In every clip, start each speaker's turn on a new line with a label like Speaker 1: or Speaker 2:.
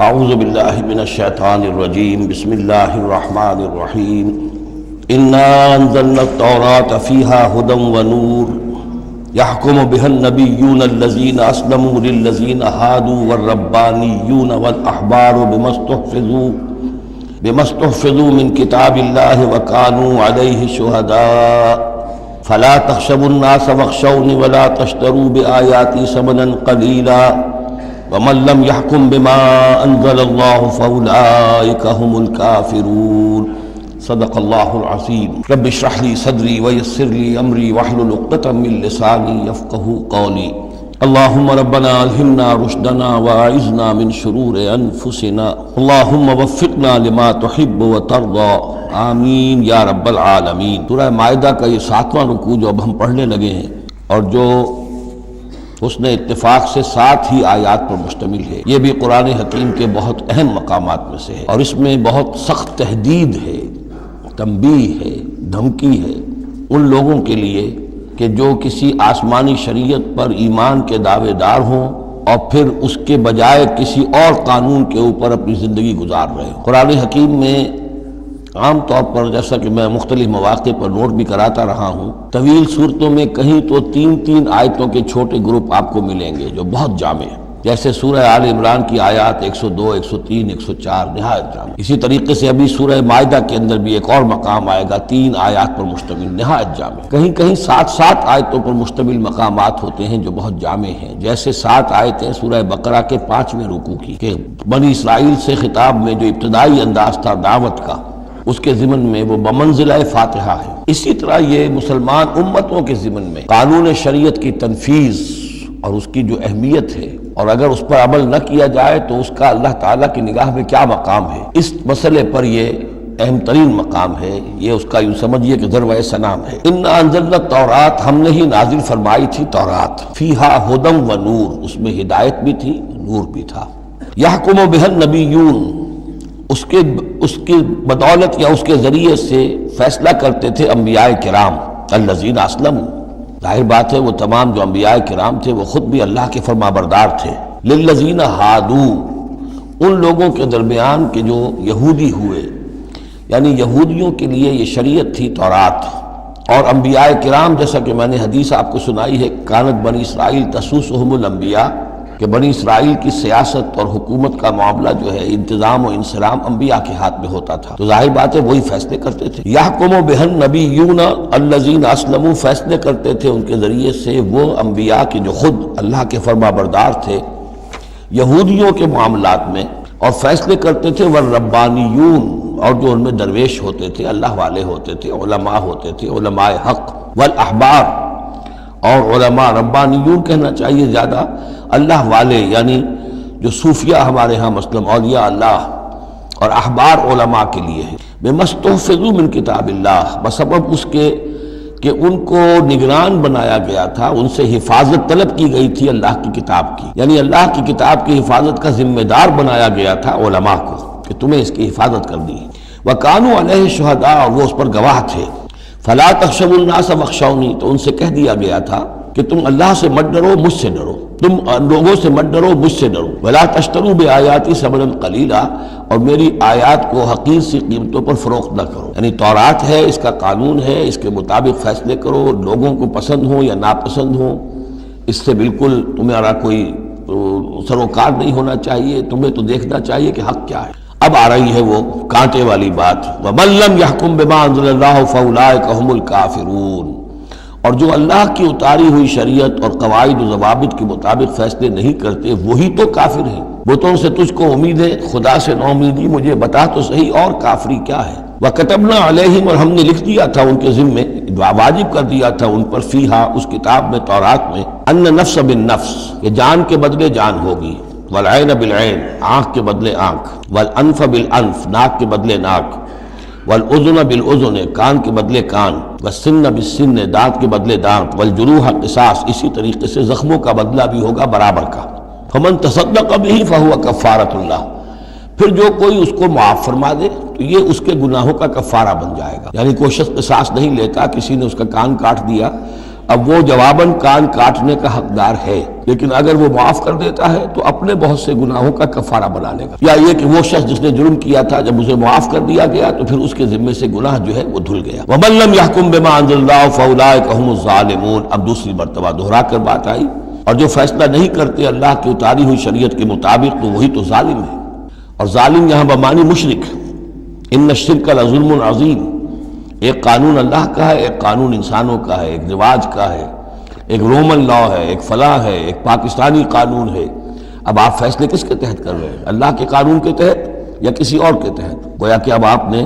Speaker 1: اعوذ باللہ من الشیطان الرجیم بسم اللہ الرحمن الرحیم انا انزلنا التوراة فیہا ھدی ونور یحکم بها النبیون الذین اسلموا للذین ھادوا والربانیون والاحبار بما استحفظوا من کتاب اللہ وکانوا علیہ شہداء فلا تخشوا الناس واخشونی ولا تشتروا بآیاتی ثمنا قلیلا ومن لم يحكم بما انزل الله فاولئك هم الكافرون صدق الله العظيم رب اشرح لي صدري ويسر لي امري واحلل عقدة من لساني يفقهوا قولي اللهم ربنا الهمنا رشدنا واعذنا من شرور انفسنا اللهم وفقنا لما تحب وترضى آمین یا رب العالمین۔ سورہ مائدہ کا یہ 7واں رکوع جو اب ہم پڑھنے لگے ہیں اور جو حسن اتفاق سے 7 ہی آیات پر مشتمل ہے، یہ بھی قرآن حکیم کے بہت اہم مقامات میں سے ہے اور اس میں بہت سخت تحدید ہے، تنبیہ ہے، دھمکی ہے ان لوگوں کے لیے کہ جو کسی آسمانی شریعت پر ایمان کے دعوے دار ہوں اور پھر اس کے بجائے کسی اور قانون کے اوپر اپنی زندگی گزار رہے ہوں۔ قرآن حکیم میں عام طور پر جیسا کہ میں مختلف مواقع پر نوٹ بھی کراتا رہا ہوں، طویل صورتوں میں کہیں تو 3 آیتوں کے چھوٹے گروپ آپ کو ملیں گے جو بہت جامع ہیں، جیسے سورہ آل عمران کی آیات 102، 103، 104 نہایت جامع۔ اسی طریقے سے ابھی سورہ مائدہ کے اندر بھی ایک اور مقام آئے گا 3 آیات پر مشتمل، نہایت جامع۔ کہیں کہیں 7 آیتوں پر مشتمل مقامات ہوتے ہیں جو بہت جامع ہیں، جیسے 7 آیتیں سورہ بقرہ کے 5ویں رکوع کی کہ بنی اسرائیل سے خطاب میں جو ابتدائی انداز تھا دعوت کا، اس کے ضمن میں وہ بمنزلہ فاتحہ ہے۔ اسی طرح یہ مسلمان امتوں کے ضمن میں قانون شریعت کی تنفیذ اور اس کی جو اہمیت ہے اور اگر اس پر عمل نہ کیا جائے تو اس کا اللہ تعالیٰ کی نگاہ میں کیا مقام ہے، اس مسئلے پر یہ اہم ترین مقام ہے، یہ اس کا یوں سمجھیے کہ ذروۂ سنام ہے۔ انا انزلنا التوراۃ، ہم نے ہی نازل فرمائی تھی تورات، فیہا ھدی ونور، اس میں ہدایت بھی تھی، نور بھی تھا۔ یحکم بها النبیون، اس کی بدولت یا اس کے ذریعے سے فیصلہ کرتے تھے انبیاء کرام، الذین اسلموا، ظاہر بات ہے وہ تمام جو انبیاء کرام تھے وہ خود بھی اللہ کے فرما بردار تھے، للذین ھادوا، ان لوگوں کے درمیان کہ جو یہودی ہوئے، یعنی یہودیوں کے لیے یہ شریعت تھی تورات، اور انبیاء کرام جیسا کہ میں نے حدیث آپ کو سنائی ہے، کانت بنی اسرائیل تسوسہم الانبیاء، کہ بنی اسرائیل کی سیاست اور حکومت کا معاملہ جو ہے انتظام و انصرام انبیاء کے ہاتھ میں ہوتا تھا، تو ظاہر بات ہے وہی فیصلے کرتے تھے۔ یحکم بها النبیون الذین اسلموا، فیصلے کرتے تھے ان کے ذریعے سے وہ انبیاء کے جو خود اللہ کے فرما بردار تھے یہودیوں کے معاملات میں، اور فیصلے کرتے تھے والربانیون، اور جو ان میں درویش ہوتے تھے، اللہ والے ہوتے تھے، علماء ہوتے تھے، علماء حق، والاحبار، اور علماء ربانیون کہنا چاہیے زیادہ، اللہ والے یعنی جو صوفیہ ہمارے ہاں مثلا اولیاء اللہ، اور احبار علماء کے لیے ہے، بما استحفظوا من کتاب اللہ، بسبب اس کے کہ ان کو نگران بنایا گیا تھا، ان سے حفاظت طلب کی گئی تھی اللہ کی کتاب کی، یعنی اللہ کی کتاب کی حفاظت کا ذمہ دار بنایا گیا تھا علماء کو کہ تمہیں اس کی حفاظت کرنی ہے۔ وَكَانُوا عَلَيْهِ شُهَدَاءَ، اور وہ اس پر گواہ تھے۔ فَلَا تَخْشَوُا النَّاسَ وَاخْشَوْنِي، تو ان سے کہہ دیا گیا تھا کہ تم اللہ سے مت ڈرو، مجھ سے ڈرو، تم لوگوں سے مت ڈرو، مجھ سے ڈرو۔ وَلَا تَشْتَرُوا بِآيَاتِي ثَمَنًا قَلِيلًا، اور میری آیات کو حقیر سی قیمتوں پر فروخت نہ کرو، یعنی تورات ہے، اس کا قانون ہے، اس کے مطابق فیصلے کرو، لوگوں کو پسند ہو یا ناپسند ہو، اس سے بالکل تمہارا کوئی سروکار نہیں ہونا چاہیے، تمہیں تو دیکھنا چاہیے کہ حق کیا ہے۔ اب آ رہی ہے وہ کانٹے والی بات، وَمَن لَّمْ يَحْكُم بِمَا أَنزَلَ اللَّهُ فَأُولَٰئِكَ هُمُ الْكَافِرُونَ، اور جو اللہ کی اتاری ہوئی شریعت اور قواعد و ضوابط کے مطابق فیصلے نہیں کرتے وہی تو کافر ہیں۔ بتوں سے تجھ کو امید ہے، خدا سے نہ امیدی، مجھے بتا تو صحیح اور کافری کیا ہے۔ وَكَتَبْنَا عَلَيْهِمْ، اور ہم نے لکھ دیا تھا ان کے ذمے، واجب کر دیا تھا ان پر، فیہا، اس کتاب میں تورات میں، ان نفس بالنفس، کہ جان کے بدلے جان ہوگی، والعین بالعین، آنکھ کے بدلے آنکھ، والانف بالانف، ناک کے بدلے ناک، والاذن بالاذن، کان کے بدلے کان، والسن بالسن، دانت کے بدلے دانت، والجروح قصاص، اسی طریقے سے زخموں کا بدلہ بھی ہوگا برابر کا۔ فمن تصدق به فهو کفارۃ اللہ، پھر جو کوئی اس کو معاف فرما دے تو یہ اس کے گناہوں کا کفارہ بن جائے گا، یعنی کوئی شخص قصاص نہیں لیتا، کسی نے اس کا کان کاٹ دیا اب وہ جواباً کان کاٹنے کا حقدار ہے، لیکن اگر وہ معاف کر دیتا ہے تو اپنے بہت سے گناہوں کا کفارہ بنا لے گا، یا یہ کہ وہ شخص جس نے جرم کیا تھا جب اسے معاف کر دیا گیا تو پھر اس کے ذمے سے گناہ جو ہے وہ دھل گیا۔ وَمَن لَّمْ يَحْكُم بِمَا أَنزَلَ اللَّهُ فَأُولَٰئِكَ هُمُ الظَّالِمُونَ۔ اب دوسری مرتبہ دہرا کر بات آئی، اور جو فیصلہ نہیں کرتے اللہ کی اتاری ہوئی شریعت کے مطابق تو وہی تو ظالم ہے، اور ظالم یہاں بمعنی مشرک۔ ان الشرک لظلم عظیم، ایک قانون اللہ کا ہے، ایک قانون انسانوں کا ہے، ایک رواج کا ہے، ایک رومن لا ہے، ایک فلاں ہے، ایک پاکستانی قانون ہے۔ اب آپ فیصلے کس کے تحت کر رہے ہیں؟ اللہ کے قانون کے تحت یا کسی اور کے تحت؟ گویا کہ اب آپ نے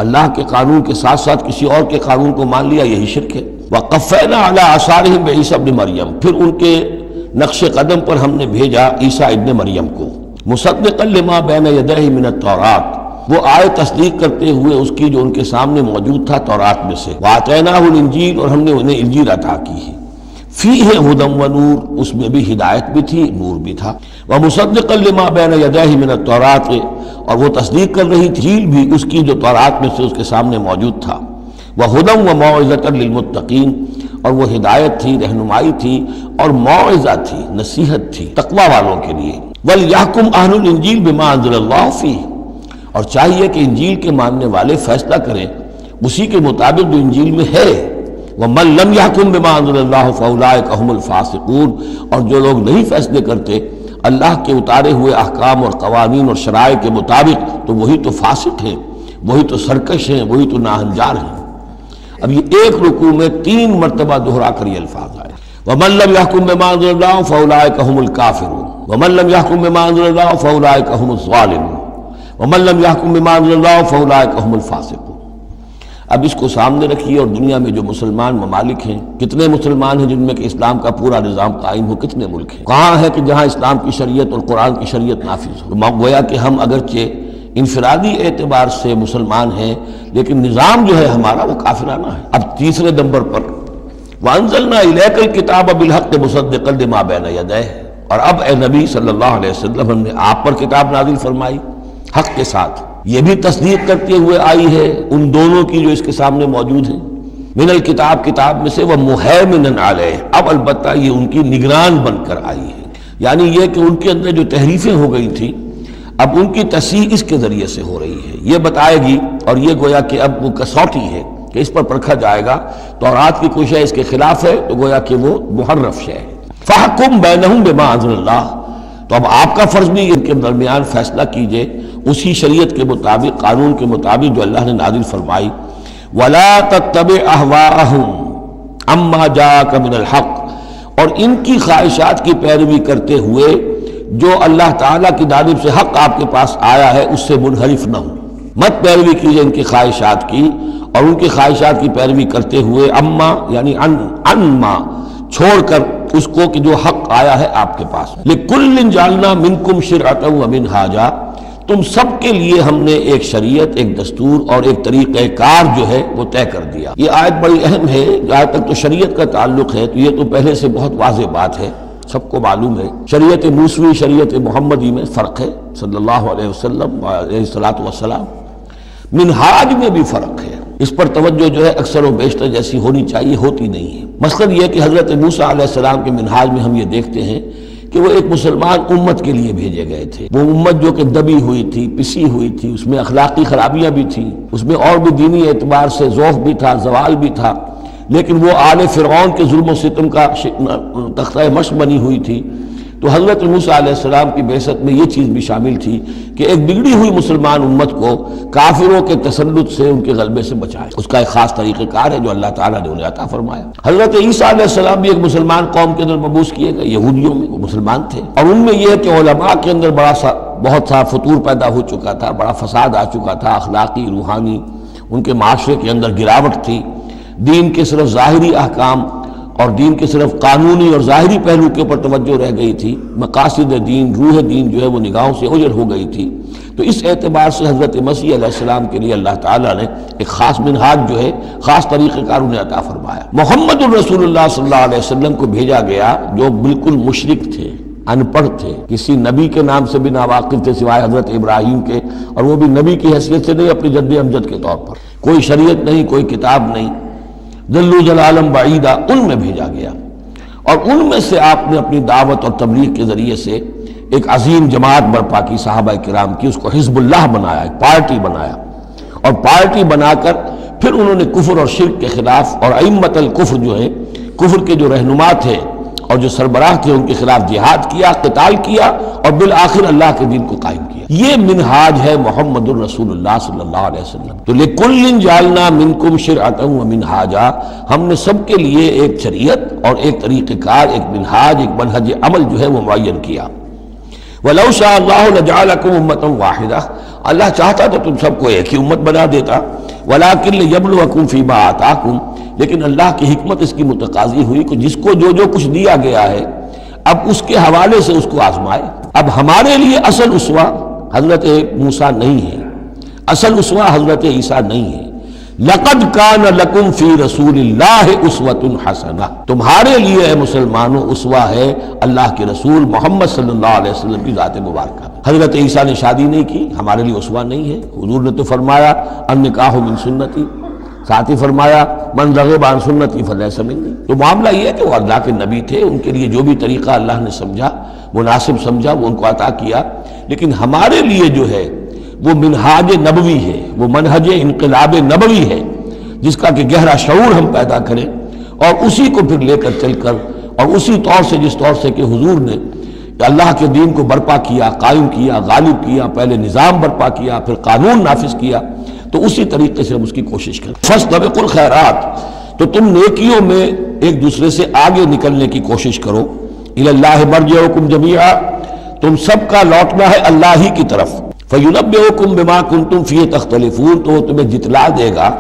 Speaker 1: اللہ کے قانون کے ساتھ ساتھ کسی اور کے قانون کو مان لیا، یہی شرک ہے۔ وَقَفَّيْنَا عَلَىٰ آثَارِهِمْ بِعِیسیٰ ابْنِ مریم، پھر ان کے نقش قدم پر ہم نے بھیجا عیسیٰ ابن مریم کو، مصدقا لما بین یدیہ من التوراۃ، وہ آئے تصدیق کرتے ہوئے اس کی جو ان کے سامنے موجود تھا تورات میں سے، وَآتَيْنَاهُ الْإِنْجِیلَ، اور ہم نے انہیں انجیل عطا کی ہے، فیہ ھدی ونور، اس میں بھی ہدایت بھی تھی، نور بھی تھا، ومصدقا لما بین یدیہ من التوراۃ، اور وہ تصدیق کر رہی تھی انجیل بھی اس کی جو تورات میں سے اس کے سامنے موجود تھا، وہدی وموعظۃ للمتقین، اور وہ ہدایت تھی، رہنمائی تھی اور موعظہ تھی، نصیحت تھی تقوی والوں کے لیے۔ وَلْيَحْكُمْ أَهْلُ الْإِنْجِيلِ بِمَا أَنزَلَ اللَّهُ فِيهِ، اور چاہیے کہ انجیل کے ماننے والے فیصلہ کریں اسی کے مطابق جو انجیل میں ہے۔ وَمَن لَّمْ يَحْكُم بِمَا أَنزَلَ اللَّهُ فَأُولَٰئِكَ هُمُ الْفَاسِقُونَ، اور جو لوگ نہیں فیصلے کرتے اللہ کے اتارے ہوئے احکام اور قوانین اور شرائع کے مطابق تو وہی تو فاسق ہیں، وہی تو سرکش ہیں، وہی تو ناہنجار ہیں۔ اب یہ ایک رکوع میں 3 مرتبہ دہرا کر یہ الفاظ آئے، وَمَن لَّمْ يَحْكُم بِمَا أَنزَلَ اللَّهُ فَأُولَٰئِكَ هُمُ الْكَافِرُونَ، وَمَن لَّمْ يَحْكُم بِمَا أَنزَلَ اللَّهُ فَأُولَٰئِكَ هُمُ الظَّالِمُونَ، وَمَن لَّمْ يَحْكُم بِمَا أَنزَلَ اللَّهُ فَأُولَٰئِكَ هُمُ الْفَاسِقُونَ۔ اب اس کو سامنے رکھیے، اور دنیا میں جو مسلمان ممالک ہیں، کتنے مسلمان ہیں جن میں کہ اسلام کا پورا نظام قائم ہو؟ کتنے ملک ہیں؟ کہاں ہے کہ جہاں اسلام کی شریعت اور قرآن کی شریعت نافذ ہو؟ گویا کہ ہم اگرچہ انفرادی اعتبار سے مسلمان ہیں لیکن نظام جو ہے ہمارا وہ کافرانہ ہے۔ اب تیسرے نمبر پر وَأَنزَلْنَا إِلَيْكَ الْكِتَابَ بِالْحَقِّ مُصَدِّقًا لِمَا بَيْنَ يَدَيْهِ، اور اب اے نبی صلی اللہ علیہ وسلم ہم نے آپ پر کتاب نازل فرمائی حق کے ساتھ، یہ بھی تصدیق کرتے ہوئے آئی ہے ان دونوں کی جو اس کے سامنے موجود ہیں، من الکتاب، کتاب میں سے، وَمُهَيْمِنًا عَلَيْهِ، اب البتہ یہ ان کی نگران بن کر آئی ہے، یعنی یہ کہ ان کے اندر جو تحریفیں ہو گئی تھیں اب ان کی تصحیح اس کے ذریعے سے ہو رہی ہے، یہ بتائے گی، اور یہ گویا کہ اب وہ کسوٹی ہے کہ اس پر پرکھا جائے گا۔ تورات کی کوئی شے اس کے خلاف ہے تو گویا کہ وہ محرف شے ہے۔ فَحْكُم بَيْنَهُم بِمَا أَنزَلَ اللَّهُ، تو اب آپ کا فرض بھی ان کے درمیان فیصلہ کیجئے اسی شریعت کے مطابق، قانون کے مطابق جو اللہ نے نازل فرمائی۔ وَلَا تَتَّبِعْ أَهْوَاءَهُمْ عَمَّا جَاءَكَ مِنَ الْحَقِّ، اور ان کی خواہشات کی پیروی کرتے ہوئے جو اللہ تعالیٰ کی جانب سے حق آپ کے پاس آیا ہے اس سے منحرف نہ ہو، مت پیروی کیجئے ان کی خواہشات کی، اور ان کی خواہشات کی پیروی کرتے ہوئے اما یعنی انما چھوڑ کر اس کو کہ جو حق آیا ہے آپ کے پاس۔ لِكُلٍّ جَعَلْنَا مِنْكُمْ شِرْعَةً وَمِنْهَاجًا، تم سب کے لیے ہم نے ایک شریعت، ایک دستور اور ایک طریقہ کار جو ہے وہ طے کر دیا۔ یہ آیت بڑی اہم ہے، جہاں تک تو شریعت کا تعلق ہے تو یہ تو پہلے سے بہت واضح بات ہے، سب کو معلوم ہے۔ شریعت موسوی شریعت محمدی میں فرق ہے، صلی اللہ علیہ وسلم علیہ الصلوۃ والسلام۔ منہاج میں بھی فرق ہے، اس پر توجہ جو ہے اکثر و بیشتر جیسی ہونی چاہیے ہوتی نہیں ہے۔ مثلاً یہ کہ حضرت موسیٰ علیہ السلام کے منہاج میں ہم یہ دیکھتے ہیں کہ وہ ایک مسلمان امت کے لیے بھیجے گئے تھے، وہ امت جو کہ دبی ہوئی تھی، پسی ہوئی تھی، اس میں اخلاقی خرابیاں بھی تھیں، اس میں اور بھی دینی اعتبار سے ضعف بھی تھا، زوال بھی تھا، لیکن وہ آل فرعون کے ظلم و ستم کا تختہ مشق بنی ہوئی تھی۔ تو حضرت موسیٰ علیہ السلام کی بعثت میں یہ چیز بھی شامل تھی کہ ایک بگڑی ہوئی مسلمان امت کو کافروں کے تسلط سے، ان کے غلبے سے بچائے۔ اس کا ایک خاص طریقہ کار ہے جو اللہ تعالیٰ نے انہیں عطا فرمایا۔ حضرت عیسیٰ علیہ السلام بھی ایک مسلمان قوم کے اندر مبعوث کیے گئے، یہودیوں میں وہ مسلمان تھے، اور ان میں یہ کہ علماء کے اندر بہت سا فتور پیدا ہو چکا تھا، بڑا فساد آ چکا تھا، اخلاقی، روحانی، ان کے معاشرے کے اندر گراوٹ تھی، دین کے صرف ظاہری احکام اور دین کے صرف قانونی اور ظاہری پہلو کے اوپر توجہ رہ گئی تھی، مقاصد دین، روح دین جو ہے وہ نگاہوں سے اوجھل ہو گئی تھی۔ تو اس اعتبار سے حضرت مسیح علیہ السلام کے لیے اللہ تعالیٰ نے ایک خاص منہاج جو ہے، خاص طریقہ کار انہیں عطا فرمایا۔ محمد الرسول اللہ صلی اللہ علیہ وسلم کو بھیجا گیا جو بالکل مشرک تھے، ان پڑھ تھے، کسی نبی کے نام سے بھی ناواقف تھے سوائے حضرت ابراہیم کے، اور وہ بھی نبی کی حیثیت سے نہیں، اپنی جد امجد کے طور پر، کوئی شریعت نہیں، کوئی کتاب نہیں، ضلوا ضلالا بعیدا، ان میں بھیجا گیا، اور ان میں سے آپ نے اپنی دعوت اور تبلیغ کے ذریعے سے ایک عظیم جماعت برپا کی صحابہ کرام کی، اس کو حزب اللہ بنایا، ایک پارٹی بنایا، اور پارٹی بنا کر پھر انہوں نے کفر اور شرک کے خلاف، اور ائمۃ الکفر جو ہیں، کفر کے جو رہنما تھے اور جو سربراہ تھے، ان کے خلاف جہاد کیا، قتال کیا، اور بالآخر اللہ کے دین کو قائم کیا۔ یہ منہاج ہے محمد الرسول اللہ صلی اللہ علیہ وسلم۔ تو لِكُلٍّ جَعَلْنَا مِنْكُمْ شِرْعَةً وَمِنْهَاجًا، ہم نے سب کے لیے ایک شریعت اور ایک طریقہ کار، ایک منہاج، ایک منہج عمل جو ہے وہ معین کیا۔ وَلَوْ شَاءَ اللَّهُ لَجَعَلَكُمْ أُمَّةً وَاحِدَةً، اللہ چاہتا تو تم سب کو ایک ہی امت بنا دیتا، وَلَٰكِن لِيَبْلُوَكُمْ فِي مَا آتَاكُمْ، لیکن اللہ کی حکمت اس کی متقاضی ہوئی کہ جس کو جو کچھ دیا گیا ہے اب اس کے حوالے سے اس کو آزمائے۔ اب ہمارے لیے اصل اسوہ حضرت موسیٰ نہیں ہے، اصل اسوہ حضرت عیسیٰ نہیں ہے۔ لَقَدْ كَانَ لَكُمْ فِي رَسُولِ اللَّهِ أُسْوَةٌ حَسَنَةٌ، تمہارے لیے اے مسلمانوں اسوہ ہے اللہ کے رسول محمد صلی اللہ علیہ وسلم کی ذات مبارکہ۔ حضرت عیسیٰ نے شادی نہیں کی، ہمارے لیے اسوہ نہیں ہے۔ حضور نے تو فرمایا النکاح من سنتی، ساتھ ہی فرمایا من رغب عن سنتی فلیس منی۔ تو معاملہ یہ ہے کہ وہ اللہ کے نبی تھے، ان کے لیے جو بھی طریقہ اللہ نے سمجھا، مناسب سمجھا، وہ ان کو عطا کیا، لیکن ہمارے لیے جو ہے وہ منہاج نبوی ہے، وہ منہج انقلاب نبوی ہے، جس کا کہ گہرا شعور ہم پیدا کریں اور اسی کو پھر لے کر چل کر، اور اسی طور سے جس طور سے کہ حضور نے اللہ کے دین کو برپا کیا، قائم کیا، غالب کیا، پہلے نظام برپا کیا، پھر قانون نافذ کیا، تو اسی طریقے سے ہم اس کی کوشش کریں۔ فاستبقوا الخیرات، تو تم نیکیوں میں ایک دوسرے سے آگے نکلنے کی کوشش کرو۔ الی اللہ مرجعکم جمیعا، تم سب کا لوٹنا ہے اللہ ہی کی طرف۔ فینبئکم بما کنتم فیہ تختلفون، تو وہ تمہیں جتلا دے گا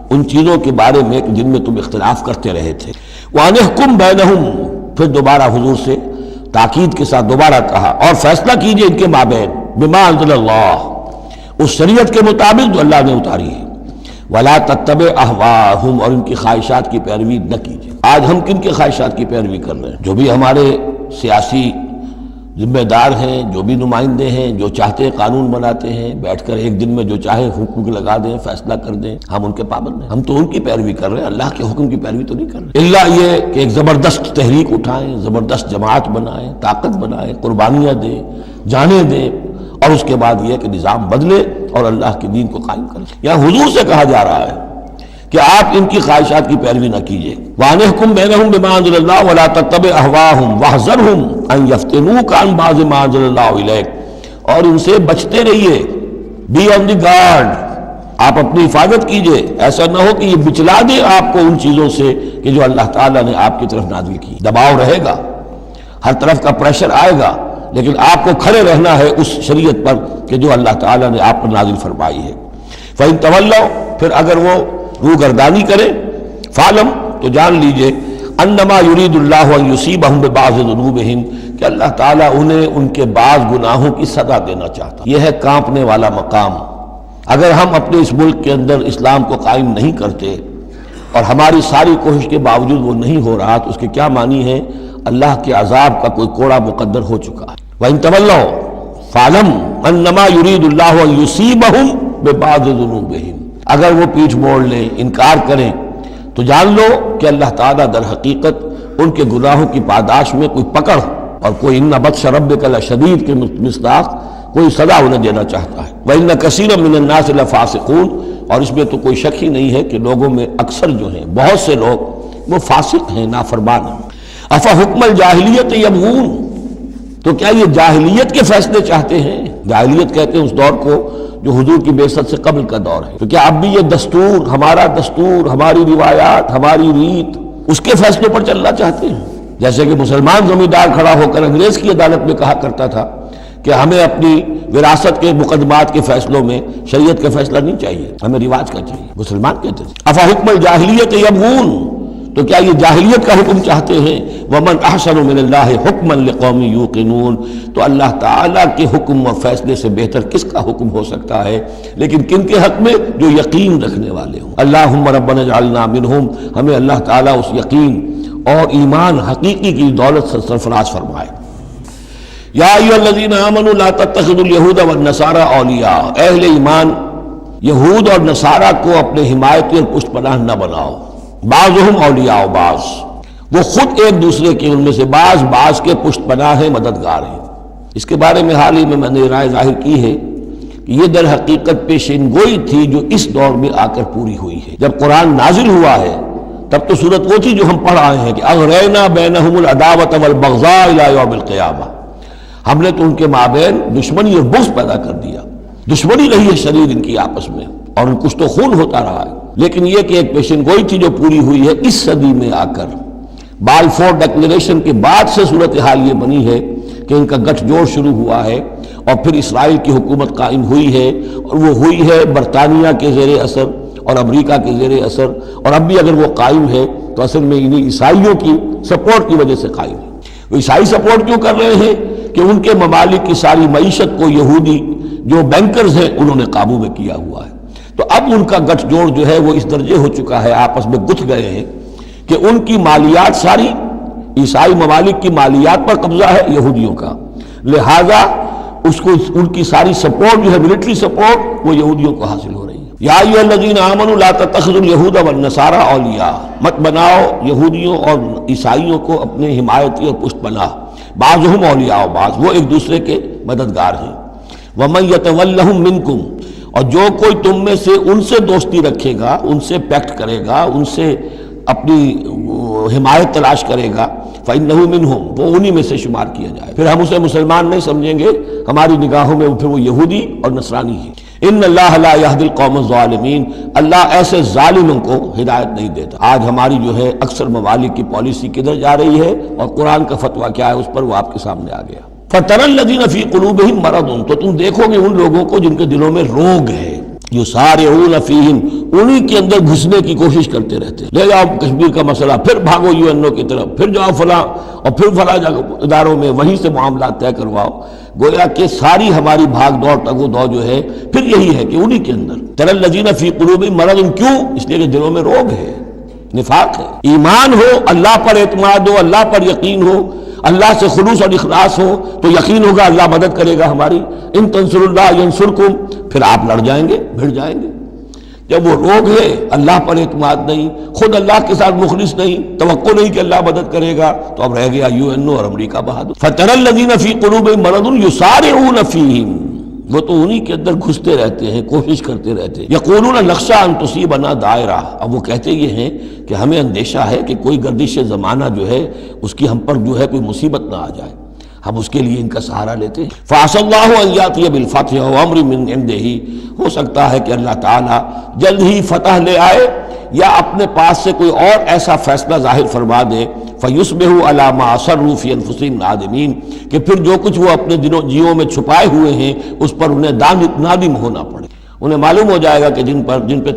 Speaker 1: ان چیزوں کے بارے میں جن میں تم اختلاف کرتے رہے تھے۔ وَأَنِحْكُمْ بَيْنَهُمْ، پھر دوبارہ حضور سے تاکید کے ساتھ دوبارہ کہا، اور فیصلہ کیجئے ان کے مابین، بما انزل اللہ، اس شریعت کے مطابق جو اللہ نے اتاری ہے۔ وَلَا تَتَّبِعْ أَهْوَاءَهُمْ، اور ان کی خواہشات کی پیروی نہ کیجئے۔ آج ہم کن کی خواہشات کی پیروی کر رہے ہیں؟ جو بھی ہمارے سیاسی ذمہ دار ہیں، جو بھی نمائندے ہیں، جو چاہتے ہیں قانون بناتے ہیں، بیٹھ کر ایک دن میں جو چاہے حکم لگا دیں، فیصلہ کر دیں، ہم ان کے پابند ہیں۔ ہم تو ان کی پیروی کر رہے ہیں، اللہ کے حکم کی پیروی تو نہیں کر رہے، الا یہ کہ ایک زبردست تحریک اٹھائیں، زبردست جماعت بنائیں، طاقت بنائیں، قربانیاں دیں، جانیں دیں، اور اس کے بعد یہ کہ نظام بدلے اور اللہ کے دین کو قائم کریں۔ یہاں حضور سے کہا جا رہا ہے کہ آپ ان کی خواہشات کی پیروی نہ کیجیے۔ وَأَنِحْكُمْ بَيْنَهُمْ بِمَا أَنزَلَ اللَّهُ وَلَا تَتَّبِعْ أَهْوَاءَهُمْ وَاحْذَرْهُمْ أَن يَفْتِنُوكَ عَن بَعْضِ مَا أَنزَلَ اللَّهُ إِلَيْكَ، اور ان سے بچتے رہیے، بی آن دی گارڈ، آپ اپنی حفاظت کیجیے، ایسا نہ ہو کہ یہ بچلا دے آپ کو ان چیزوں سے کہ جو اللہ تعالیٰ نے آپ کی طرف نازل کی۔ دباؤ رہے گا، ہر طرف کا پریشر آئے گا، لیکن آپ کو کھڑے رہنا ہے اس شریعت پر کہ جو اللہ تعالیٰ نے آپ پر نازل فرمائی ہے۔ فَإِن تَوَلَّوْا، پھر اگر وہ روگردانی کرے، فَعْلَمْ، تو جان لیجئے، انما یرید اللہ ان یصیبہم ببعض ذنوبہم، کہ اللہ تعالیٰ انہیں ان کے بعض گناہوں کی سزا دینا چاہتا۔ یہ ہے کانپنے والا مقام۔ اگر ہم اپنے اس ملک کے اندر اسلام کو قائم نہیں کرتے اور ہماری ساری کوشش کے باوجود وہ نہیں ہو رہا، تو اس کے کیا معنی ہے؟ اللہ کے عذاب کا کوئی کوڑا مقدر ہو چکا ہے۔ وَإِن تَوَلَّوْا فَاعْلَمْ أَنَّمَا يُرِيدُ اللَّهُ أَن يُصِيبَهُم بِبَعْضِ ذُنُوبِهِمْ، اگر وہ پیچھ موڑ لیں، انکار کریں، تو جان لو کہ اللہ تعالیٰ در حقیقت ان کے گناہوں کی پاداش میں کوئی پکڑ اور کوئی اِنَّ بَطْشَ رَبِّكَ لَشَدِيدٌ کے مصداق کوئی سزا انہیں دینا چاہتا ہے۔ وَإِنَّ كَثِيرًا مِنَ النَّاسِ لَفَاسِقُونَ، اور اس میں تو کوئی شک ہی نہیں ہے کہ لوگوں میں اکثر جو ہیں، بہت سے لوگ وہ فاسق ہیں، نافرمان ہیں۔ أَفَحُكْمَ الْجَاهِلِيَّةِ يَبْغُونَ، تو کیا یہ جاہلیت کے فیصلے چاہتے ہیں؟ جاہلیت کہتے ہیں اس دور کو جو حضور کی بعثت سے قبل کا دور ہے۔ تو کیا اب بھی یہ دستور، ہمارا دستور، ہماری روایات، ہماری ریت، اس کے فیصلوں پر چلنا چاہتے ہیں؟ جیسے کہ مسلمان زمیندار کھڑا ہو کر انگریز کی عدالت میں کہا کرتا تھا کہ ہمیں اپنی وراثت کے مقدمات کے فیصلوں میں شریعت کا فیصلہ نہیں چاہیے، ہمیں رواج کا چاہیے۔ مسلمان کہتے ہیں افحکم الجاہلیت یبغون، تو کیا یہ جاہلیت کا حکم چاہتے ہیں؟ ومن احسن من اللہ حکما لقوم یوقنون، تو اللہ تعالیٰ کے حکم و فیصلے سے بہتر کس کا حکم ہو سکتا ہے؟ لیکن کن کے حق میں؟ جو یقین رکھنے والے ہوں۔ اللہم ربنا اجعلنا منہم، ہمیں اللہ تعالیٰ اس یقین اور ایمان حقیقی کی دولت سے سرفراز فرمائے۔ یا ایھا الذین آمنوا لا تتخذوا اليہود والنصارى اولیاء، اہل ایمان یہود اور نصارہ کو اپنے حمایتی اور پشت پناہ نہ بناؤ۔ بعضهم اولیاء بعض، وہ خود ایک دوسرے کے ان میں سے بعض کے پشت پناہ ہیں، مددگار ہیں۔ اس کے بارے میں حال ہی میں نے رائے ظاہر کی ہے کہ یہ در حقیقت پیشین گوئی تھی جو اس دور میں آ کر پوری ہوئی ہے۔ جب قرآن نازل ہوا ہے تب تو صورت وہ تھی جو ہم پڑھ آئے ہیں کہ اغرینا بینہم العداوۃ والبغضاء الی یوم القیامہ، ہم نے تو ان کے مابین دشمنی اور بغض پیدا کر دیا، دشمنی رہی ہے شدید ان کی آپس میں، اور کچھ تو خون ہوتا رہا ہے، لیکن یہ کہ ایک پیشین گوئی تھی جو پوری ہوئی ہے اس صدی میں آ کر۔ بالفور ڈکلیریشن کے بعد سے صورتحال یہ بنی ہے کہ ان کا گٹھ جوڑ شروع ہوا ہے، اور پھر اسرائیل کی حکومت قائم ہوئی ہے، اور وہ ہوئی ہے برطانیہ کے زیر اثر اور امریکہ کے زیر اثر، اور اب بھی اگر وہ قائم ہے تو اصل میں انہیں عیسائیوں کی سپورٹ کی وجہ سے قائم ہے۔ وہ عیسائی سپورٹ کیوں کر رہے ہیں کہ ان کے ممالک کی ساری معیشت کو یہودی جو بینکرز ہیں انہوں نے قابو میں کیا ہوا ہے، تو اب ان کا گٹھ جوڑ جو ہے وہ اس درجے ہو چکا ہے، آپس میں گتھ گئے ہیں کہ ان کی مالیات ساری عیسائی ممالک کی مالیات پر قبضہ ہے یہودیوں کا، لہذا اس کو ان کی ساری سپورٹ جو ہے ملٹری سپورٹ وہ یہودیوں کو حاصل ہو رہی ہے۔ یا ایھا الذین آمنوا لا تتخذوا اليہود والنصارى اولیاء، مت بناؤ یہودیوں اور عیسائیوں کو اپنے حمایتی اور پشت پناہ، بعضهم اولیاء بعض، وہ ایک دوسرے کے مددگار ہیں۔ ومن یتولہم منکم، اور جو کوئی تم میں سے ان سے دوستی رکھے گا، ان سے پیکٹ کرے گا، ان سے اپنی حمایت تلاش کرے گا، فإنہ منہم، وہ انہی میں سے شمار کیا جائے، پھر ہم اسے مسلمان نہیں سمجھیں گے، ہماری نگاہوں میں پھر وہ یہودی اور نصرانی ہے۔ ان اللہ لا یہدی القوم الظالمین، اللہ ایسے ظالموں کو ہدایت نہیں دیتا۔ آج ہماری جو ہے اکثر ممالک کی پالیسی کدھر جا رہی ہے اور قرآن کا فتویٰ کیا ہے اس پر وہ آپ کے سامنے آ گیا۔ فَتَرَى الَّذِينَ فِي قُلُوبِهِم مَرَضٌ، تو تم دیکھو گے ان لوگوں کو جن کے دلوں میں روگ ہے، یسارعون فیہم، انہی کے اندر گھسنے کی کوشش کرتے رہتے ہیں، لے جاؤ کشمیر کا مسئلہ، پھر بھاگو یو این او کی طرف، پھر جاؤ فلاں اور پھر فلاں اداروں میں وہیں سے معاملات طے کرواؤ، گویا کہ ساری ہماری بھاگ دوڑ تگ و دو جو ہے پھر یہی ہے کہ انہی کے اندر۔ تری الذین فی قلوبہم مرض، کیوں؟ اس لیے کہ دلوں میں روگ ہے، نفاق ہے۔ ایمان ہو، اللہ پر اعتماد ہو، اللہ پر یقین ہو، اللہ سے خلوص اور اخلاص ہو تو یقین ہوگا اللہ مدد کرے گا ہماری۔ ان تنصر اللہ ینصرکم، پھر آپ لڑ جائیں گے، بھڑ جائیں گے۔ جب وہ روگ ہے، اللہ پر اعتماد نہیں، خود اللہ کے ساتھ مخلص نہیں، توقع نہیں کہ اللہ مدد کرے گا، تو اب رہ گیا یو این او اور امریکہ بہادر۔ فَتَرَى الَّذِينَ فِي قُلُوبِهِم مَرَضٌ يُسَارِعُونَ فِيهِم، وہ تو انہی کے اندر گھستے رہتے ہیں، کوشش کرتے رہتے ہیں۔ یقولون نخشى ان تصیبنا دائرہ، اب وہ کہتے یہ ہیں کہ ہمیں اندیشہ ہے کہ کوئی گردش زمانہ جو ہے اس کی ہم پر جو ہے کوئی مصیبت نہ آ جائے، ہم اس کے لیے ان کا سہارا لیتے ہیں۔ فَعَسَى اللَّهُ أَن يَأْتِيَ بِالْفَتْحِ أَوْ أَمْرٍ مِّنْ عِندِهِ، ہو سکتا ہے کہ اللہ تعالیٰ جلد ہی فتح لے آئے یا اپنے پاس سے کوئی اور ایسا فیصلہ ظاہر فرما دے، فَيُصْبِحُوا عَلَىٰ مَا أَصَرُّوا فِي أَنفُسِهِمْ نَادِمِينَ، کہ پھر جو کچھ وہ اپنے جیوں میں چھپائے ہوئے ہیں اس پر انہیں نادم ہونا پڑے۔ انہیں معلوم ہو جائے گا کہ جن پہ